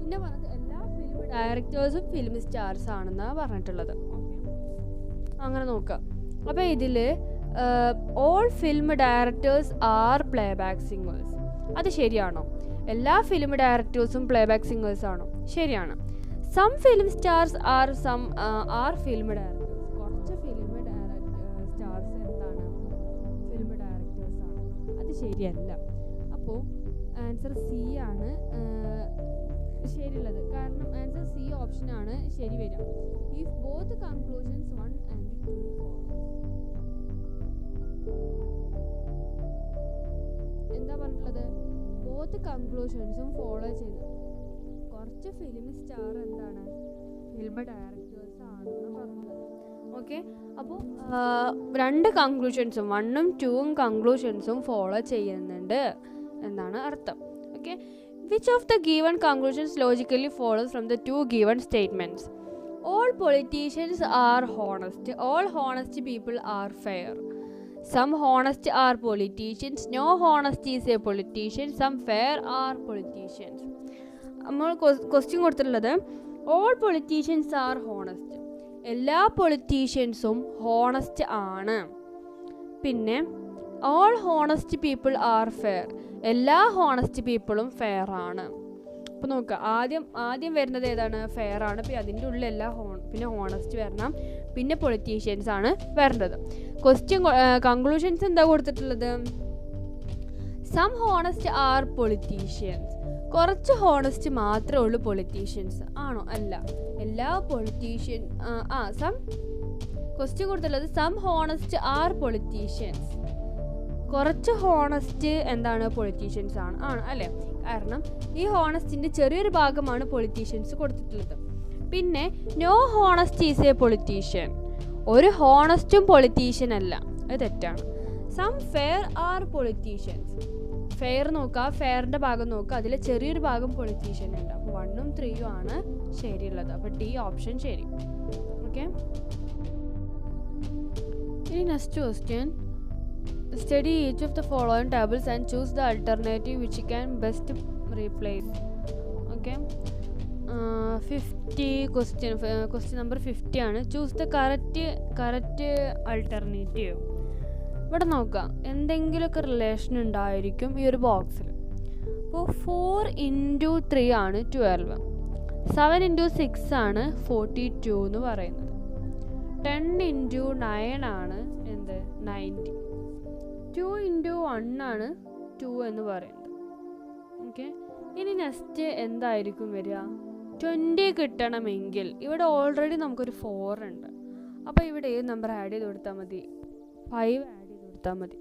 പിന്നെ പറഞ്ഞത് എല്ലാ ഫിലിം ഡയറക്ടേഴ്സും ഫിലിം സ്റ്റാർസ് ആണെന്നാണ് പറഞ്ഞിട്ടുള്ളത്. അങ്ങനെ നോക്കുക. അപ്പോൾ ഇതിൽ all film directors are playback singers, അത് ശരിയാണോ? എല്ലാ ഫിലിം ഡയറക്ടേഴ്സും പ്ലേബാക്ക് സിംഗേഴ്സ് ആണോ? ശരിയാണ്. Some film stars are film directors. കുറച്ച് ഫിലിം സ്റ്റാർസ് എന്താണ്? ഫിലിം ഡയറക്ടേഴ്സ് ആണ്. അത് ശരിയല്ല. അപ്പോൾ ആൻസർ സി ആണ് ശരിയുള്ളത്. കാരണം ആൻസർ സി ഓപ്ഷനാണ് ശരി വരിക. ഇഫ് ബോത്ത് കൺക്ലൂഷൻസ് 1 and 2 എന്താ പറഞ്ഞിട്ടുള്ളത്? ബോത്ത് കൺക്ലൂഷൻസും ഫോളോ ചെയ്ത് കുറച്ച് ഫിലിം സ്റ്റാർ എന്താണ്? ഫിലിം ഡയറക്ടേഴ്സ് ആണെന്ന് പറഞ്ഞത്. ഓക്കെ, അപ്പോൾ 2 കൺക്ലൂഷൻസും 1ഉം 2ഉം കൺക്ലൂഷൻസും ഫോളോ ചെയ്യുന്നുണ്ട് എന്നാണ് അർത്ഥം. Okay, which of the given conclusions logically follows from the 2 given statements? All politicians are honest. All honest people are fair. Some honest are politicians. No honest is a politician. Some fair are politicians. നമ്മൾ question കൊടുത്തിട്ടുള്ളത് all politicians are honest. എല്ലാ പൊളിറ്റീഷ്യൻസും honest ആണ്. പിന്നെ all honest people are fair. എല്ലാ honest പീപ്പിളും fair ആണ്. അപ്പോൾ നോക്കുക, ആദ്യം വരുന്നത് ഏതാണ്? ഫെയർ ആണ്. പിന്നെ അതിൻ്റെ ഉള്ളിൽ പിന്നെ ഹോണസ്റ്റ് വരണം, പിന്നെ പൊളിറ്റീഷ്യൻസ് ആണ് വരേണ്ടത്. ക്വസ്റ്റ്യൻ കൺക്ലൂഷൻസ് എന്താ കൊടുത്തിട്ടുള്ളത്? Some honest are politicians. കുറച്ച് ഹോണസ്റ്റ് മാത്രമേ ഉള്ളൂ പൊളിറ്റീഷ്യൻസ് ആണോ? അല്ല, എല്ലാ പൊളിറ്റീഷ്യൻ ക്വസ്റ്റ്യൻ കൊടുത്തിട്ടുള്ളത് സം ഹോണസ്റ്റ് ആർ പൊളിറ്റീഷ്യൻസ്. കുറച്ച് ഹോണസ്റ്റ് എന്താണ്? പൊളിറ്റീഷ്യൻസ് ആണ് അല്ലേ? കാരണം ഈ ഹോണസ്റ്റിൻ്റെ ചെറിയൊരു ഭാഗമാണ് പൊളിറ്റീഷ്യൻസ് കൊടുത്തിട്ടുള്ളത്. പിന്നെ no honest is a politician. ഒരു ഹോണസ്റ്റും പൊളിറ്റീഷ്യൻ അല്ല, അത് തെറ്റാണ്. Some fair are politicians. Fair നോക്കുക, ഫെയറിൻ്റെ ഭാഗം നോക്കുക, അതിൽ ചെറിയൊരു ഭാഗം പൊളിറ്റീഷ്യൻ ഉണ്ട്. അപ്പോൾ 1ഉം 3ഉം ആണ് ശരിയുള്ളത്. അപ്പോൾ ഡി ഓപ്ഷൻ ശരി. ഓക്കെ, ഇനി next question. Study each of the following tables and choose the alternative which you can best replace. Okay, 50 question number 50 ആണ്. Choose the correct alternative. ഇവിടെ നോക്കുക, എന്തെങ്കിലുമൊക്കെ റിലേഷൻ ഉണ്ടായിരിക്കും ഈ ഒരു ബോക്സിൽ. അപ്പോൾ 4 × 3 ആണ് 12. 7 × 6 ആണ് 42 എന്ന് പറയുന്നത്. 10 × 9 ആണ് എന്ത്? 90. 2 × 1 ആണ് 2 എന്ന് പറയുന്നത്. ഓക്കെ, ഇനി നെക്സ്റ്റ് എന്തായിരിക്കും വരിക? 20 കിട്ടണമെങ്കിൽ ഇവിടെ ഓൾറെഡി നമുക്കൊരു 4 ഉണ്ട്. അപ്പോൾ ഇവിടെ ഏത് നമ്പർ ആഡ് ചെയ്ത് കൊടുത്താൽ മതി? 5 ആഡ് ചെയ്ത് കൊടുത്താൽ മതി.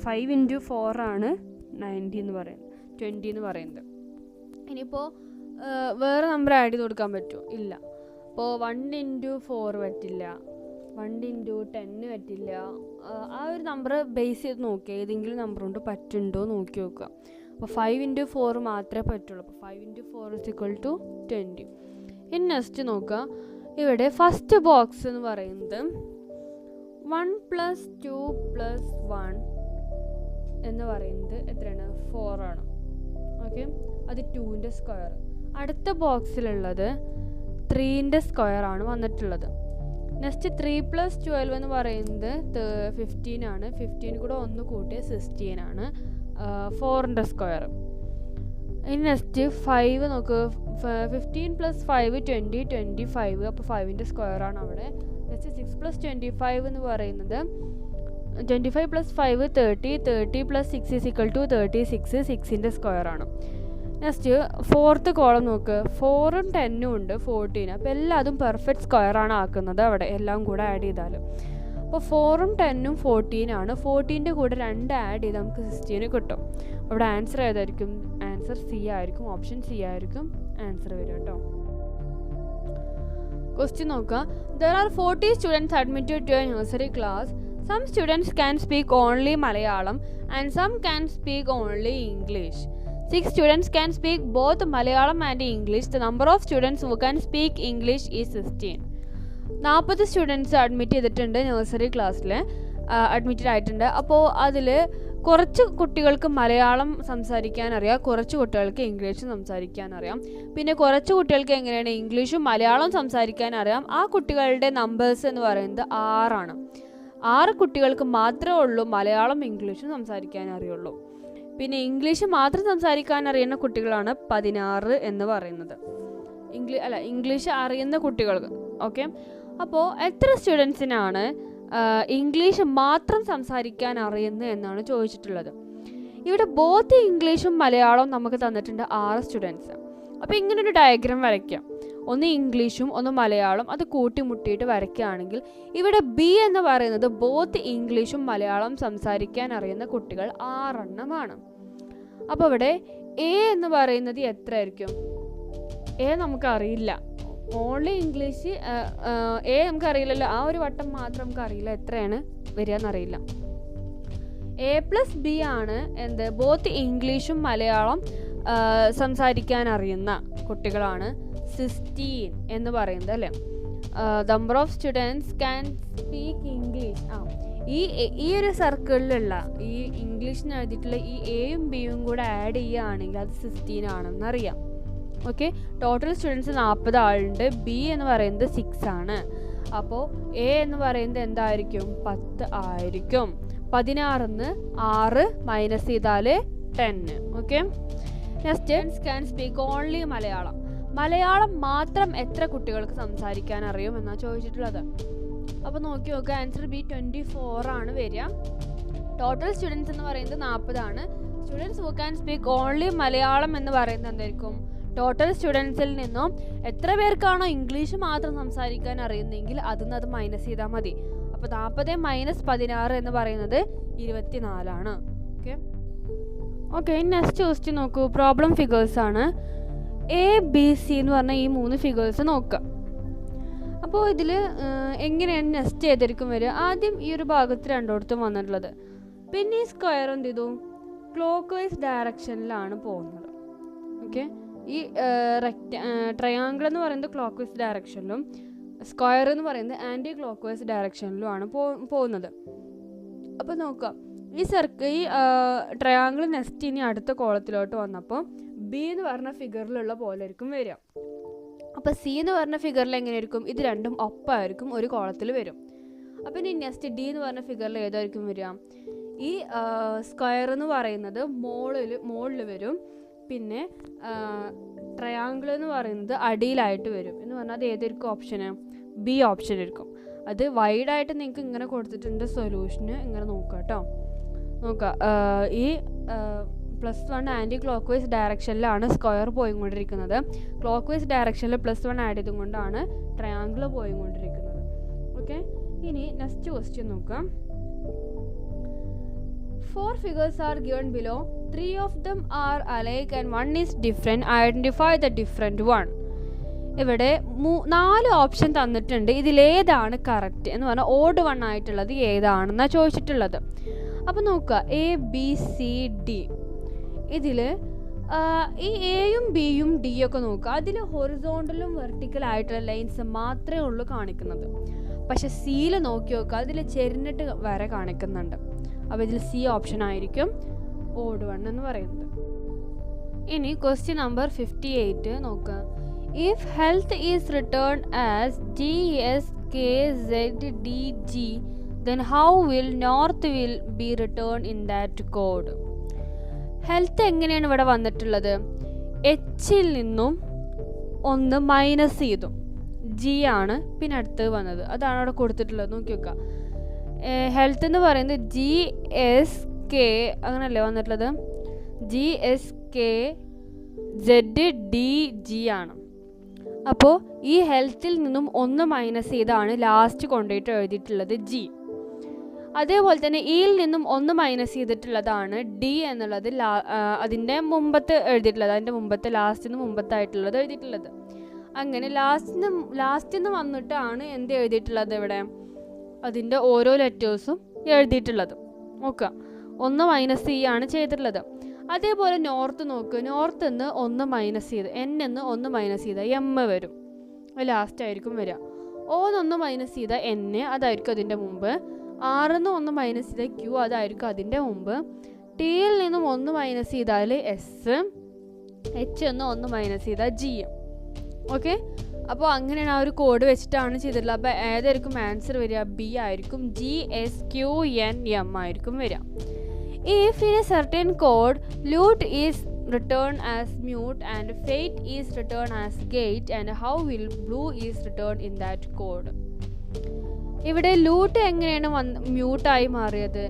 5 × 4 ആണ് 90 എന്ന് പറയുന്നത്, 20 എന്ന് പറയുന്നത്. ഇനിയിപ്പോൾ വേറെ നമ്പർ ആഡ് ചെയ്ത് കൊടുക്കാൻ പറ്റുമോ? ഇല്ല. അപ്പോൾ 1 × 4 പറ്റില്ല, 1 × 10 പറ്റില്ല. ആ ഒരു നമ്പർ ബേസ് ചെയ്ത് നോക്കുക, ഏതെങ്കിലും നമ്പർ കൊണ്ട് പറ്റുന്നുണ്ടോ നോക്കി നോക്കുക. അപ്പോൾ 5 × 4 മാത്രമേ പറ്റുള്ളൂ. അപ്പോൾ 5 × 4 = 20. ഇനി നെക്സ്റ്റ് നോക്കുക, ഇവിടെ ഫസ്റ്റ് ബോക്സ് എന്ന് പറയുന്നത് 1 + 2 + 1 എന്ന് പറയുന്നത് എത്രയാണ്? 4 ആണ്. ഓക്കെ, അത് 2ൻ്റെ സ്ക്വയർ. അടുത്ത ബോക്സിലുള്ളത് 3ൻ്റെ സ്ക്വയർ ആണ് വന്നിട്ടുള്ളത്. നെക്സ്റ്റ് 3 + 12 എന്ന് പറയുന്നത് 15 ആണ്. 15 കൂടെ 1 കൂട്ടിയ 16 ആണ്, 4ൻ്റെ സ്ക്വയർ. ഇനി നെക്സ്റ്റ് 5 നോക്ക്. 15 + 5 20, 25. അപ്പോൾ 5ൻ്റെ സ്ക്വയർ ആണ് അവിടെ. നെക്സ്റ്റ് 6 + 25 എന്ന് പറയുന്നത് 25 + 5 30, 30 + 6 = 36, 6ൻ്റെ സ്ക്വയർ ആണ്. നെക്സ്റ്റ് 4th കോളം നോക്ക്. 4ഉം 10ഉം ഉണ്ട്, 14. അപ്പോൾ എല്ലാതും പെർഫെക്റ്റ് സ്ക്വയർ ആണ് ആക്കുന്നത് അവിടെ, എല്ലാം കൂടെ ആഡ് ചെയ്താൽ. അപ്പോൾ 4ഉം 10ഉം 14 ആണ്. 14ൻ്റെ കൂടെ 2 ആഡ് ചെയ്ത് നമുക്ക് 16 കിട്ടും. അവിടെ ആൻസർ ഏതായിരിക്കും? ആൻസർ സി ആയിരിക്കും. ഓപ്ഷൻ സി ആയിരിക്കും ആൻസർ വരിക കേട്ടോ. ക്വസ്റ്റ്യൻ നോക്കുക. There are 40 students admitted to a nursery class. Some students can speak only Malayalam and some can speak only English. 6 students can speak both Malayalam and English. The number of students who can speak English is 16. 40 students admit ചെയ്തിട്ടുണ്ട്, nursery ക്ലാസ്സിൽ admitted ആയിട്ടുണ്ട്. അപ്പോൾ അതിൽ കുറച്ച് കുട്ടികൾക്ക് മലയാളം സംസാരിക്കാൻ അറിയാം, കുറച്ച് കുട്ടികൾക്ക് ഇംഗ്ലീഷ് സംസാരിക്കാൻ അറിയാം. പിന്നെ കുറച്ച് കുട്ടികൾക്ക് എങ്ങനെയാണ് ഇംഗ്ലീഷും മലയാളം സംസാരിക്കാൻ അറിയാം. ആ കുട്ടികളുടെ നമ്പേഴ്സ് എന്ന് പറയുന്നത് 6 ആണ്. 6 കുട്ടികൾക്ക് മാത്രമേ ഉള്ളൂ മലയാളം ഇംഗ്ലീഷും സംസാരിക്കാൻ അറിയുള്ളൂ. പിന്നെ ഇംഗ്ലീഷ് മാത്രം സംസാരിക്കാൻ അറിയുന്ന കുട്ടികളാണ് 16 എന്ന് പറയുന്നത്. ഇംഗ്ലീഷ് അറിയുന്ന കുട്ടികൾക്ക്. ഓക്കെ, അപ്പോൾ എത്ര സ്റ്റുഡൻസിനാണ് ഇംഗ്ലീഷ് മാത്രം സംസാരിക്കാൻ അറിയുന്നത് എന്നാണ് ചോദിച്ചിട്ടുള്ളത്. ഇവിടെ ബോത്ത് ഇംഗ്ലീഷും മലയാളവും നമുക്ക് തന്നിട്ടുണ്ട് 6 സ്റ്റുഡൻസ്. അപ്പോൾ ഇങ്ങനൊരു ഡയഗ്രാം വരയ്ക്കാം. ഒന്ന് ഇംഗ്ലീഷും ഒന്ന് മലയാളം, അത് കൂട്ടിമുട്ടിയിട്ട് വരയ്ക്കുകയാണെങ്കിൽ ഇവിടെ ബി എന്ന് പറയുന്നത് ബോത്ത് ഇംഗ്ലീഷും മലയാളം സംസാരിക്കാൻ അറിയുന്ന കുട്ടികൾ 6 എണ്ണമാണ്. അപ്പോൾ ഇവിടെ എ എന്ന് പറയുന്നത് എത്ര ആയിരിക്കും? എ നമുക്കറിയില്ല, ഓൺലി ഇംഗ്ലീഷ്. എ നമുക്കറിയില്ലല്ലോ, ആ ഒരു വട്ടം മാത്രം നമുക്കറിയില്ല എത്രയാണ് വരിക എന്നറിയില്ല. എ + ബി ആണ് എന്ത്? ബോത്ത് ഇംഗ്ലീഷും മലയാളം സംസാരിക്കാൻ അറിയുന്ന കുട്ടികളാണ് 16 എന്ന് പറയുന്നത് അല്ലേ. Number of students can speak English. ഈ ഒരു സർക്കിളിലുള്ള ഈ ഇംഗ്ലീഷിന് എഴുതിയിട്ടുള്ള ഈ എയും ബിയും കൂടെ ആഡ് ചെയ്യുകയാണെങ്കിൽ അത് 16 ആണെന്ന് അറിയാം. ഓക്കെ, ടോട്ടൽ സ്റ്റുഡൻസ് 40 ആളുണ്ട്. ബി എന്ന് പറയുന്നത് 6 ആണ്. അപ്പോൾ എ എന്ന് പറയുന്നത് എന്തായിരിക്കും? 10 ആയിരിക്കും. 16 6 മൈനസ് ചെയ്താൽ 10. Okay, next can speak only Malayalam. Malayalam മാത്രം എത്ര കുട്ടികൾക്ക് സംസാരിക്കാൻ അറിയും എന്നാണ് ചോദിച്ചിട്ടുള്ളത്. അപ്പോൾ നോക്കി നോക്കുക, ആൻസർ ബി 24 ആണ് വരിക. ടോട്ടൽ സ്റ്റുഡൻസ് എന്ന് പറയുന്നത് 40 ആണ്. Students who can speak only Malayalam എന്ന് പറയുന്നത് എന്തായിരിക്കും? ടോട്ടൽ സ്റ്റുഡൻസിൽ നിന്നും എത്ര പേർക്കാണോ ഇംഗ്ലീഷ് മാത്രം സംസാരിക്കാൻ അറിയുന്നതെങ്കിൽ അത് മൈനസ് ചെയ്താൽ മതി. അപ്പോൾ 40 - 16 എന്ന് പറയുന്നത് 24 ആണ്. ഓക്കെ, നെക്സ്റ്റ് ക്വസ്റ്റ്യൻ നോക്കൂ. പ്രോബ്ലം ഫിഗേഴ്സ് ആണ്. എ ബി സി എന്ന് പറഞ്ഞ ഈ 3 ഫിഗേഴ്സ് നോക്കുക. അപ്പോൾ ഇതിൽ എങ്ങനെയാണ് നെക്സ്റ്റ് ചെയ്തിരിക്കും വരിക? ആദ്യം ഈ ഒരു ഭാഗത്ത് രണ്ടിടത്തും വന്നിട്ടുള്ളത്. പിന്നെ ഈ സ്ക്വയർ എന്ത് ചെയ്തു? ക്ലോക്ക് വൈസ് ഡയറക്ഷനിലാണ് പോകുന്നത്. ഓക്കെ, ഈ ട്രയാങ്കിൾ എന്ന് പറയുന്നത് ക്ലോക്ക് വൈസ് ഡയറക്ഷനിലും സ്ക്വയർ എന്ന് പറയുന്നത് ആൻറ്റി ക്ലോക്ക് വൈസ് ഡയറക്ഷനിലുമാണ് പോകുന്നത്. അപ്പോൾ നോക്കുക, ഈ ട്രയാങ്കിൾ നെക്സ്റ്റ് ഇനി അടുത്ത കോളത്തിലോട്ട് വന്നപ്പോൾ ബി എന്ന് പറഞ്ഞ ഫിഗറിലുള്ള പോലെ ആയിരിക്കും വരിക. അപ്പോൾ സി എന്ന് പറഞ്ഞ ഫിഗറിൽ എങ്ങനെയായിരിക്കും? ഇത് രണ്ടും ഒപ്പമായിരിക്കും, ഒരു കോളത്തിൽ വരും. അപ്പോൾ ഇനി നെക്സ്റ്റ് ഡി എന്ന് പറഞ്ഞ ഫിഗറിൽ ഏതായിരിക്കും വരിക? ഈ സ്ക്വയർ എന്ന് പറയുന്നത് മുകളിൽ വരും. പിന്നെ ട്രയാങ്കിൾ എന്ന് പറയുന്നത് അടിയിലായിട്ട് വരും. എന്ന് പറഞ്ഞാൽ അത് ഏതായിരിക്കും ഓപ്ഷന്? ബി ഓപ്ഷൻ ആയിരിക്കും. അത് വൈഡായിട്ട് നിങ്ങൾക്ക് ഇങ്ങനെ കൊടുത്തിട്ടുണ്ട് സൊല്യൂഷന്, ഇങ്ങനെ നോക്കുക കേട്ടോ. നോക്കുക, ഈ +1 ആൻറ്റി ക്ലോക്ക് വൈസ് ഡയറക്ഷനിലാണ് സ്ക്വയർ പോയിക്കൊണ്ടിരിക്കുന്നത്. ക്ലോക്ക് വൈസ് ഡയറക്ഷനിൽ +1 ആഡ് ചെയ്തുകൊണ്ടാണ് ട്രയാങ്കിൾ പോയിക്കൊണ്ടിരിക്കുന്നത്. ഓക്കെ, ഇനി നെക്സ്റ്റ് ക്വസ്റ്റ്യൻ നോക്കാം. 4 figures are given below. 3 of them are alike and 1 is different. Identify the different one. ഇവിടെ 4 ഓപ്ഷൻ തന്നിട്ടുണ്ട്. ഇതിലേതാണ് കറക്റ്റ് എന്ന് പറഞ്ഞാൽ ഓഡ് 1 ആയിട്ടുള്ളത് ഏതാണെന്നാണ് ചോദിച്ചിട്ടുള്ളത്. അപ്പോൾ നോക്കുക, എ ബി സി ഡി. ഇതിൽ ഈ എയും ബിയും ഡി ഒക്കെ നോക്കുക. അതിൽ ഹൊറിസോണ്ടലും വെർട്ടിക്കലായിട്ടുള്ള ലൈൻസ് മാത്രമേ ഉള്ളൂ കാണിക്കുന്നത്. പക്ഷെ സിയിൽ നോക്കി നോക്കുക, അതിൽ ചെരിഞ്ഞിട്ട് വര കാണിക്കുന്നുണ്ട്. അപ്പോൾ ഇതിൽ സി ഓപ്ഷൻ ആയിരിക്കും ഓഡ് വൺ എന്ന് പറയുന്നത്. ഇനി ക്വസ്റ്റ്യൻ നമ്പർ 58 നോക്കുക. If health is written as GSKZDG then how will north will be returned in that code? Health എങ്ങനെയാണ് ഇവിടെ വന്നിട്ടുള്ളത്? എച്ചിൽ നിന്നും 1 മൈനസ് ചെയ്തു, ജി ആണ് പിന്നെ അടുത്ത് വന്നത്, അതാണ് അവിടെ കൊടുത്തിട്ടുള്ളത്. നോക്കി വെക്കുക. ഹെൽത്ത് എന്ന് പറയുന്നത് GSK അങ്ങനെയല്ലേ വന്നിട്ടുള്ളത്, GSKZDG ആണ്. അപ്പോൾ ഈ ഹെൽത്തിൽ നിന്നും 1 മൈനസ് ചെയ്താണ് ലാസ്റ്റ് കൊണ്ടുപോയിട്ട് എഴുതിയിട്ടുള്ളത് ജി. അതേപോലെ തന്നെ ഇയിൽ നിന്നും 1 മൈനസ് ചെയ്തിട്ടുള്ളതാണ് ഡി എന്നുള്ളത് അതിൻ്റെ മുമ്പത്തെ എഴുതിയിട്ടുള്ളത്, അതിൻ്റെ മുമ്പത്തെ ലാസ്റ്റിന് മുമ്പത്തായിട്ടുള്ളത് എഴുതിയിട്ടുള്ളത്. അങ്ങനെ ലാസ്റ്റിന്ന് വന്നിട്ടാണ് എന്ത് എഴുതിയിട്ടുള്ളത് ഇവിടെ, അതിൻ്റെ ഓരോ ലെറ്റേഴ്സും എഴുതിയിട്ടുള്ളത്. നോക്കുക, 1 മൈനസ് സി ആണ് ചെയ്തിട്ടുള്ളത്. അതേപോലെ നോർത്ത് നോക്കുക. നോർത്ത് നിന്ന് 1 മൈനസ് ചെയ്ത് എൻ എന്ന് 1 മൈനസ് ചെയ്താൽ എം വരും, ലാസ്റ്റ് ആയിരിക്കും വരിക. ഓന്ന് മൈനസ് ചെയ്താൽ എൻ, അതായിരിക്കും അതിൻ്റെ മുമ്പ്. ആറിന്ന് 1 മൈനസ് ചെയ്താൽ ക്യൂ, അതായിരിക്കും അതിൻ്റെ മുമ്പ്. ടിയിൽ നിന്നും 1 മൈനസ് ചെയ്താൽ എസ്, എച്ച് എന്ന് 1 മൈനസ് ചെയ്താൽ ജി. ഓക്കെ, അപ്പോൾ അങ്ങനെയാണ് ആ ഒരു കോഡ് വെച്ചിട്ടാണ് ചെയ്തിട്ടുള്ളത്. അപ്പോൾ ഏതായിരിക്കും ആൻസർ വരിക? ബി ആയിരിക്കും. GSQNM ആയിരിക്കും വരിക. If in a certain code lute is returned as mute and fate is returned as gate, and how will blue is returned in that code? ഇവിടെ ലൂട്ട് എങ്ങനെയാണ് മ്യൂട്ടായി മാറിയത്?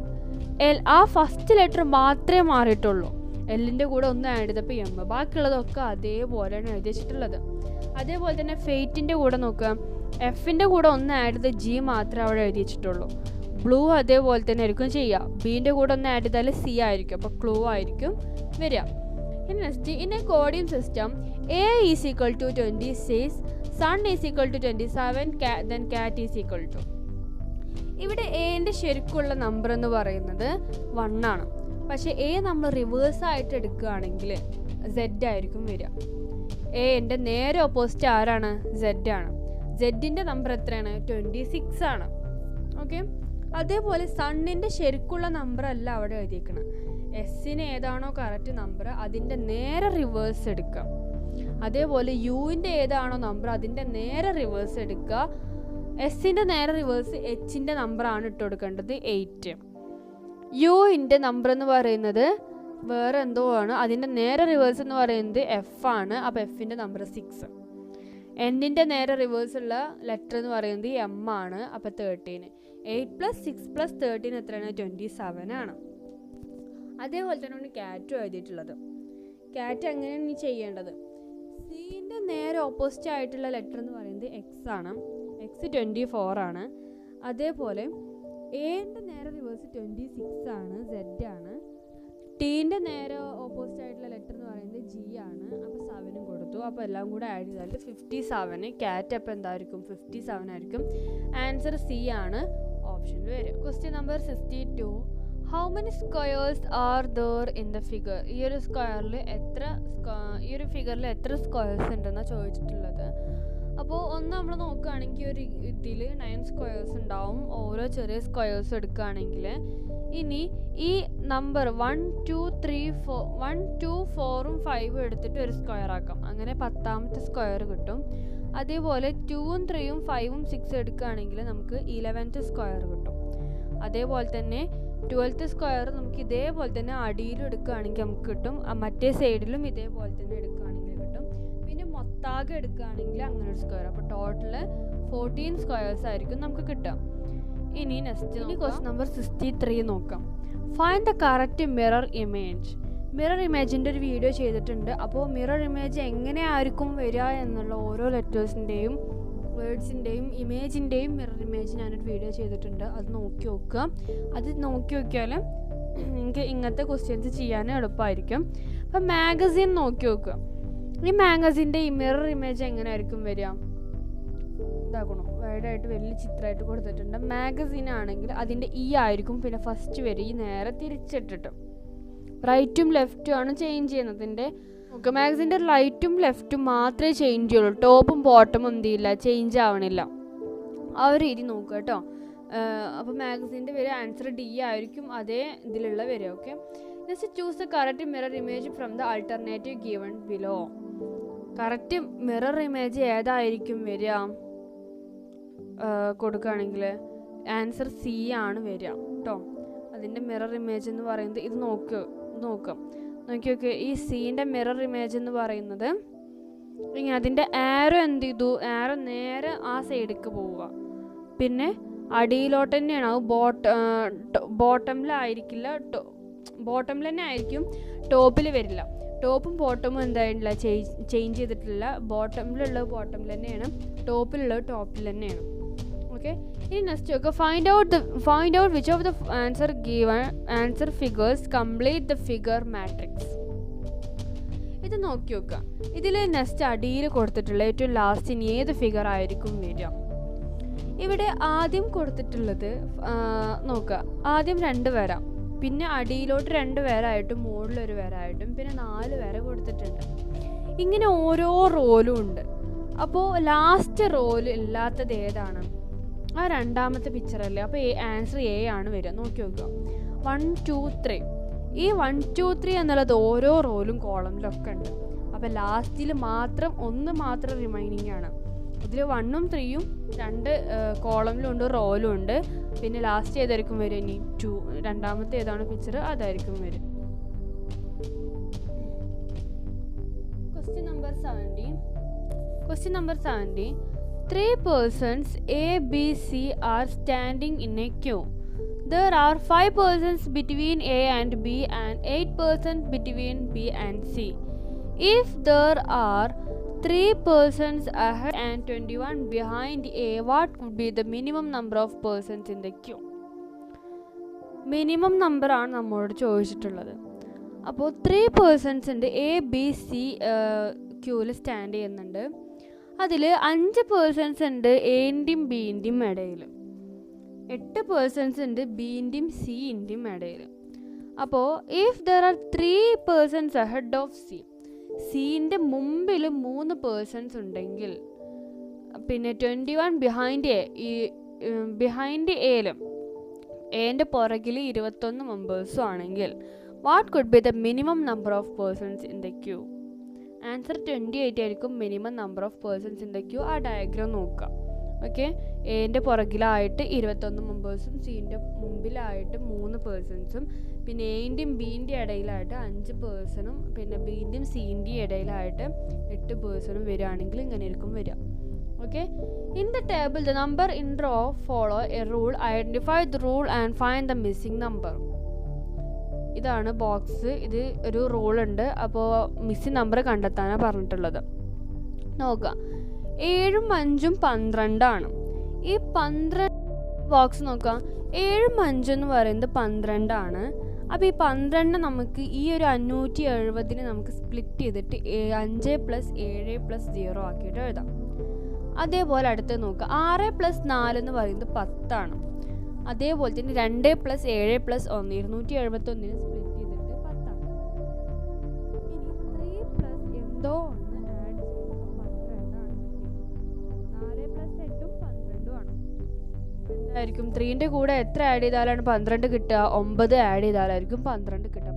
ആ ഫസ്റ്റ് ലെറ്റർ മാത്രമേ മാറിയിട്ടുള്ളൂ. എല്ലിൻ്റെ കൂടെ 1 ആഡ് ചെയ്തപ്പോൾ എം, ബാക്കിയുള്ളതൊക്കെ അതേപോലെയാണ് എഴുതി വെച്ചിട്ടുള്ളത്. അതേപോലെ തന്നെ ഫെയ്റ്റിൻ്റെ കൂടെ നോക്കുക, എഫിൻ്റെ കൂടെ 1 ആഡ് ചെയ്ത് ജി മാത്രമേ അവിടെ എഴുതി വെച്ചിട്ടുള്ളൂ. ബ്ലൂ അതേപോലെ തന്നെ ആയിരിക്കും ചെയ്യുക. ബീൻ്റെ കൂടെ 1 ആഡ് ചെയ്താൽ സി ആയിരിക്കും, അപ്പോൾ ക്ലൂ ആയിരിക്കും വരിക. ഇനി next, in a coding system A is equal to 26, sun is equal to 27, then cat is equal to. ഇവിടെ എൻ്റെ ശരിക്കുള്ള നമ്പർ എന്ന് പറയുന്നത് 1 ആണ്. പക്ഷേ എ നമ്മൾ റിവേഴ്സ് ആയിട്ട് എടുക്കുകയാണെങ്കിൽ സെഡ് ആയിരിക്കും വരിക. എൻ്റെ നേരെ ഓപ്പോസിറ്റ് ആരാണ്? സെഡ് ആണ്. സെഡിൻ്റെ നമ്പർ എത്രയാണ്? 26 ആണ്. ഓക്കെ, അതേപോലെ സണ്ണിൻ്റെ ശരിക്കുള്ള നമ്പർ അല്ല അവിടെ എഴുതിയിരിക്കണം. എസ്സിന് ഏതാണോ കറക്റ്റ് നമ്പർ അതിൻ്റെ നേരെ റിവേഴ്സ് എടുക്കുക. അതേപോലെ യുവിൻ്റെ ഏതാണോ നമ്പർ അതിൻ്റെ നേരെ റിവേഴ്സ് എടുക്കുക. എസ്സിൻ്റെ നേരെ റിവേഴ്സ് എച്ചിൻ്റെ നമ്പറാണ് ഇട്ട് കൊടുക്കേണ്ടത് 8. യുവിൻ്റെ നമ്പർ എന്ന് പറയുന്നത് വേറെ എന്തോ ആണ്, അതിൻ്റെ നേരെ റിവേഴ്സ് എന്ന് പറയുന്നത് എഫ് ആണ്. അപ്പോൾ എഫിൻ്റെ നമ്പർ 6. എന്നിൻ്റെ നേരെ റിവേഴ്സ് ഉള്ള ലെറ്റർ എന്ന് പറയുന്നത് എം ആണ്. അപ്പോൾ 13. 8 + 6 + 13 എത്രയാണ്? 27 ആണ്. അതേപോലെ തന്നെയാണ് ക്യാറ്റും എഴുതിയിട്ടുള്ളത്. ക്യാറ്റ് എങ്ങനെയാണ് നീ ചെയ്യേണ്ടത്? സിൻ്റെ നേരെ ഓപ്പോസിറ്റ് ആയിട്ടുള്ള ലെറ്റർ എന്ന് പറയുന്നത് എക്സ് ആണ്. എക്സ് 24 ആണ്. അതേപോലെ എൻ്റെ നേരെ റിവേഴ്സ് 26 ആണ്, സെഡ് ആണ്. ടീൻ്റെ നേരെ ഓപ്പോസിറ്റ് ആയിട്ടുള്ള ലെറ്റർ എന്ന് പറയുന്നത് ജി ആണ്. അപ്പോൾ 7 കൊടുത്തു. അപ്പോൾ എല്ലാം കൂടെ ആഡ് ചെയ്താൽ 57. ക്യാറ്റ് അപ്പോൾ എന്തായിരിക്കും? 57 ആയിരിക്കും. ആൻസർ സി ആണ് ഓപ്ഷൻ വരും. Question number 62. How many squares are there in the figure? ഈ ഒരു ഫിഗറിൽ എത്ര സ്ക്വയേഴ്സ് ഉണ്ടെന്നാണ് ചോദിച്ചിട്ടുള്ളത്. അപ്പോൾ ഒന്ന് നമ്മൾ നോക്കുകയാണെങ്കിൽ ഒരു ഇതിൽ 9 സ്ക്വയേഴ്സ് ഉണ്ടാവും, ഓരോ ചെറിയ സ്ക്വയേഴ്സ് എടുക്കുകയാണെങ്കിൽ. ഇനി ഈ നമ്പർ 1, 2, 3, 4 1, 2, 4ഉം 5ഉം എടുത്തിട്ട് ഒരു സ്ക്വയർ ആക്കാം. അങ്ങനെ 10ാമത്തെ സ്ക്വയർ കിട്ടും. അതേപോലെ 2ഉം 3ഉം 5ഉം 6 എടുക്കുകയാണെങ്കിൽ നമുക്ക് 11th സ്ക്വയർ കിട്ടും. അതേപോലെ തന്നെ 12th സ്ക്വയർ നമുക്ക് ഇതേപോലെ തന്നെ അടിയിലും എടുക്കുകയാണെങ്കിൽ നമുക്ക് കിട്ടും, മറ്റേ സൈഡിലും ഇതേപോലെ തന്നെ എടുക്കുകയാണെങ്കിൽ കിട്ടും. പിന്നെ മൊത്താകെ എടുക്കുകയാണെങ്കിൽ അങ്ങനെ ഒരു സ്ക്വയർ. അപ്പോൾ ടോട്ടൽ 14 സ്ക്വയേഴ്സ് ആയിരിക്കും നമുക്ക് കിട്ടുക. ഇനി നെക്സ്റ്റ് ക്വസ്റ്റ്യൻ നമ്പർ 63 നോക്കാം. Find the correct mirror image. Mirror ഇമേജിൻ്റെ ഒരു വീഡിയോ ചെയ്തിട്ടുണ്ട്. അപ്പോൾ മിറർ ഇമേജ് എങ്ങനെയായിരിക്കും വരിക എന്നുള്ള ഓരോ ലെറ്റേഴ്സിൻ്റെയും വേർഡ്സിൻ്റെയും ഇമേജിൻ്റെയും മിറർ ഇമേജ് ഞാനൊരു വീഡിയോ ചെയ്തിട്ടുണ്ട്. അത് നോക്കി നോക്കുക. അത് നോക്കി നോക്കിയാൽ നിങ്ങൾക്ക് ഇങ്ങനത്തെ ക്വസ്റ്റ്യൻസ് ചെയ്യാൻ എളുപ്പമായിരിക്കും. അപ്പം മാഗസിൻ നോക്കി നോക്കുക. ഈ മാഗസിൻ്റെ ഈ മിറർ ഇമേജ് എങ്ങനെയായിരിക്കും വരിക? ഇതാക്കണം, വൈഡായിട്ട് വലിയ ചിത്രമായിട്ട് കൊടുത്തിട്ടുണ്ട്. മാഗസിൻ ആണെങ്കിൽ അതിൻ്റെ ഇ ആയിരിക്കും പിന്നെ ഫസ്റ്റ് വരും, ഈ നേരെ തിരിച്ചിട്ടിട്ട് റൈറ്റും ലെഫ്റ്റും ആണ് ചേഞ്ച് ചെയ്യുന്നതിൻ്റെ. ഓക്കെ, മാഗസിൻ്റെ റൈറ്റും ലെഫ്റ്റും മാത്രമേ ചേഞ്ച് ചെയ്യുള്ളൂ, ടോപ്പും ബോട്ടമും എന്ത് ചെയ്യില്ല, ചേഞ്ച് ആവണില്ല. ആ ഒരു രീതി നോക്കുക കേട്ടോ. അപ്പോൾ മാഗസീൻ്റെ വരിക ആൻസർ ഡി ആയിരിക്കും അതേ ഇതിലുള്ള വരിക. Okay, next choose the correct mirror image from the alternative given below. Correct mirror image ഏതായിരിക്കും വരിക കൊടുക്കുകയാണെങ്കിൽ ആൻസർ സി ആണ് വരിക കേട്ടോ. അതിൻ്റെ മിറർ ഇമേജ് എന്ന് പറയുന്നത് ഇത് നോക്കാം നോക്കി. ഈ സീൻ്റെ മിറർ ഇമേജ് എന്ന് പറയുന്നത് ഇങ്ങനെ അതിൻ്റെ ആരോ എന്ത് ചെയ്തു, ആരോ നേരെ ആ സൈഡിലേക്ക് പോവുക, പിന്നെ അടിയിലോട്ട് തന്നെയാണ് അത് ബോട്ടമിലായിരിക്കില്ല, ബോട്ടമിൽ തന്നെ ആയിരിക്കും, ടോപ്പിൽ വരില്ല. ടോപ്പും ബോട്ടമും എന്തായിട്ടില്ല, ചേഞ്ച് ചെയ്തിട്ടില്ല. ബോട്ടമിലുള്ളത് ബോട്ടമിൽ തന്നെയാണ്, ടോപ്പിലുള്ളത് ടോപ്പിൽ തന്നെയാണ്. ഓക്കെ, ഇനി നെക്സ്റ്റ് നോക്കുക. Find out which of the answer figures complete the figure matrix. ഇത് നോക്കി നോക്കുക. ഇതിൽ നെക്സ്റ്റ് അടിയിൽ കൊടുത്തിട്ടുള്ള ഏറ്റവും ലാസ്റ്റ് ഇനി ഏത് ഫിഗർ ആയിരിക്കും വരിക. ഇവിടെ ആദ്യം കൊടുത്തിട്ടുള്ളത് നോക്കുക, ആദ്യം 2 വര, പിന്നെ അടിയിലോട്ട് 2 വരായിട്ടും മുകളിലൊരു വരായിട്ടും പിന്നെ 4 വര കൊടുത്തിട്ടുണ്ട്. ഇങ്ങനെ ഓരോ റോലും ഉണ്ട്. അപ്പോൾ ലാസ്റ്റ് റോല് ഇല്ലാത്തത് ഏതാണ്? ആ രണ്ടാമത്തെ പിക്ചറല്ലേ. അപ്പോൾ ആൻസർ എ ആണ് വരിക. നോക്കി നോക്കുക. 1 2 3. ഈ 1 2 3 എന്നുള്ളത് ഓരോ റോലും കോളമിലൊക്കെ ഉണ്ട്. അപ്പോൾ ലാസ്റ്റിൽ മാത്രം 1 മാത്രം റിമൈനിങ് ആണ്. ഇതിൽ 1ഉം 3ഉം 2 കോളമിലും ഉണ്ട്, റോയിലും ഉണ്ട്. പിന്നെ ലാസ്റ്റ് ഏതായിരിക്കും വരിക? ഇനി 2, രണ്ടാമത്തെ ഏതാണ് പിക്ചർ അതായിരിക്കും വരിക. Question number 70. 3 persons A, B, C are standing in a queue. There are 5 persons between A and B and 8 persons between B and C. If there are 3 persons ahead and 21 behind A, what could be the minimum number of persons in the queue? Minimum number ആണ് നമ്മളോട് ചോദിച്ചിട്ടുള്ളത്. അപ്പോൾ 3 persons ഉണ്ട്, A B C ക്യൂവിൽ stand ചെയ്യുന്നുണ്ട്. അതിൽ 5 persons ഉണ്ട് എൻ്റെയും ബീൻ്റെയും ഇടയിൽ, 8 പേഴ്സൺസ് ഉണ്ട് ബീൻ്റെയും സിൻ്റെയും ഇടയിൽ. അപ്പോൾ if there are 3 persons ahead of C, സീൻ്റെ മുമ്പിൽ 3 പേഴ്സൺസ് ഉണ്ടെങ്കിൽ, പിന്നെ 21 ബിഹൈൻഡ് എ, ഈ ബിഹൈൻഡ് എയിലും എൻ്റെ പുറകിൽ 21 മെമ്പേഴ്സും ആണെങ്കിൽ what could be the minimum number of persons in the queue? Answer 28 ആയിരിക്കും minimum number of persons in the queue. ആ ഡയഗ്രാം നോക്കുക. ഓക്കെ, എൻ്റെ പുറകിലായിട്ട് 21 മെമ്പേഴ്സും സീൻ്റെ മുമ്പിലായിട്ട് 3 പേഴ്സൺസും പിന്നെ എൻ്റെയും ബീൻ്റെയും ഇടയിലായിട്ട് 5 പേഴ്സണും പിന്നെ ബീൻ്റെയും സീൻ്റെയും ഇടയിലായിട്ട് 8 പേഴ്സണും വരികയാണെങ്കിൽ ഇങ്ങനെ ആയിരിക്കും വരിക. Okay, in the table the number in row follow a rule, identify the rule and find the missing number. ഇതാണ് ബോക്സ്. ഇത് ഒരു റൂൾ ഉണ്ട്. അപ്പോൾ മിസ്സിംഗ് നമ്പർ കണ്ടെത്താനാണ് പറഞ്ഞിട്ടുള്ളത്. നോക്കുക, 7ഉം 5ഉം 12 ആണ്. ഈ 12 ബോക്സ് നോക്കുക, 7ഉം 5 എന്ന് പറയുന്നത് 12 ആണ്. അപ്പോൾ ഈ 12 നമുക്ക് ഈ ഒരു 570 നമുക്ക് സ്പ്ലിറ്റ് ചെയ്തിട്ട് 5 + 7 + 0 ആക്കിയിട്ട് എഴുതാം. അതേപോലെ അടുത്ത് നോക്കുക, 6 + 4 എന്ന് പറയുന്നത് 10 ആണ്. അതേപോലെ തന്നെ 2 + 7 + 1 271 സ്പ്ലിറ്റ് ചെയ്തിട്ട് 10 ആണ്. ഇനി 3 + എന്തോ ഒന്ന് ആഡ് ചെയ്യുമ്പോൾ 12 ആണ്. 4 + 8ഉം 12 ആണ്. എന്തായിരിക്കും 3ൻ്റെ കൂടെ എത്ര ആഡ് ചെയ്താലാണ് 12 കിട്ടുക? 9 ആഡ് ചെയ്താലായിരിക്കും 12 കിട്ടുക.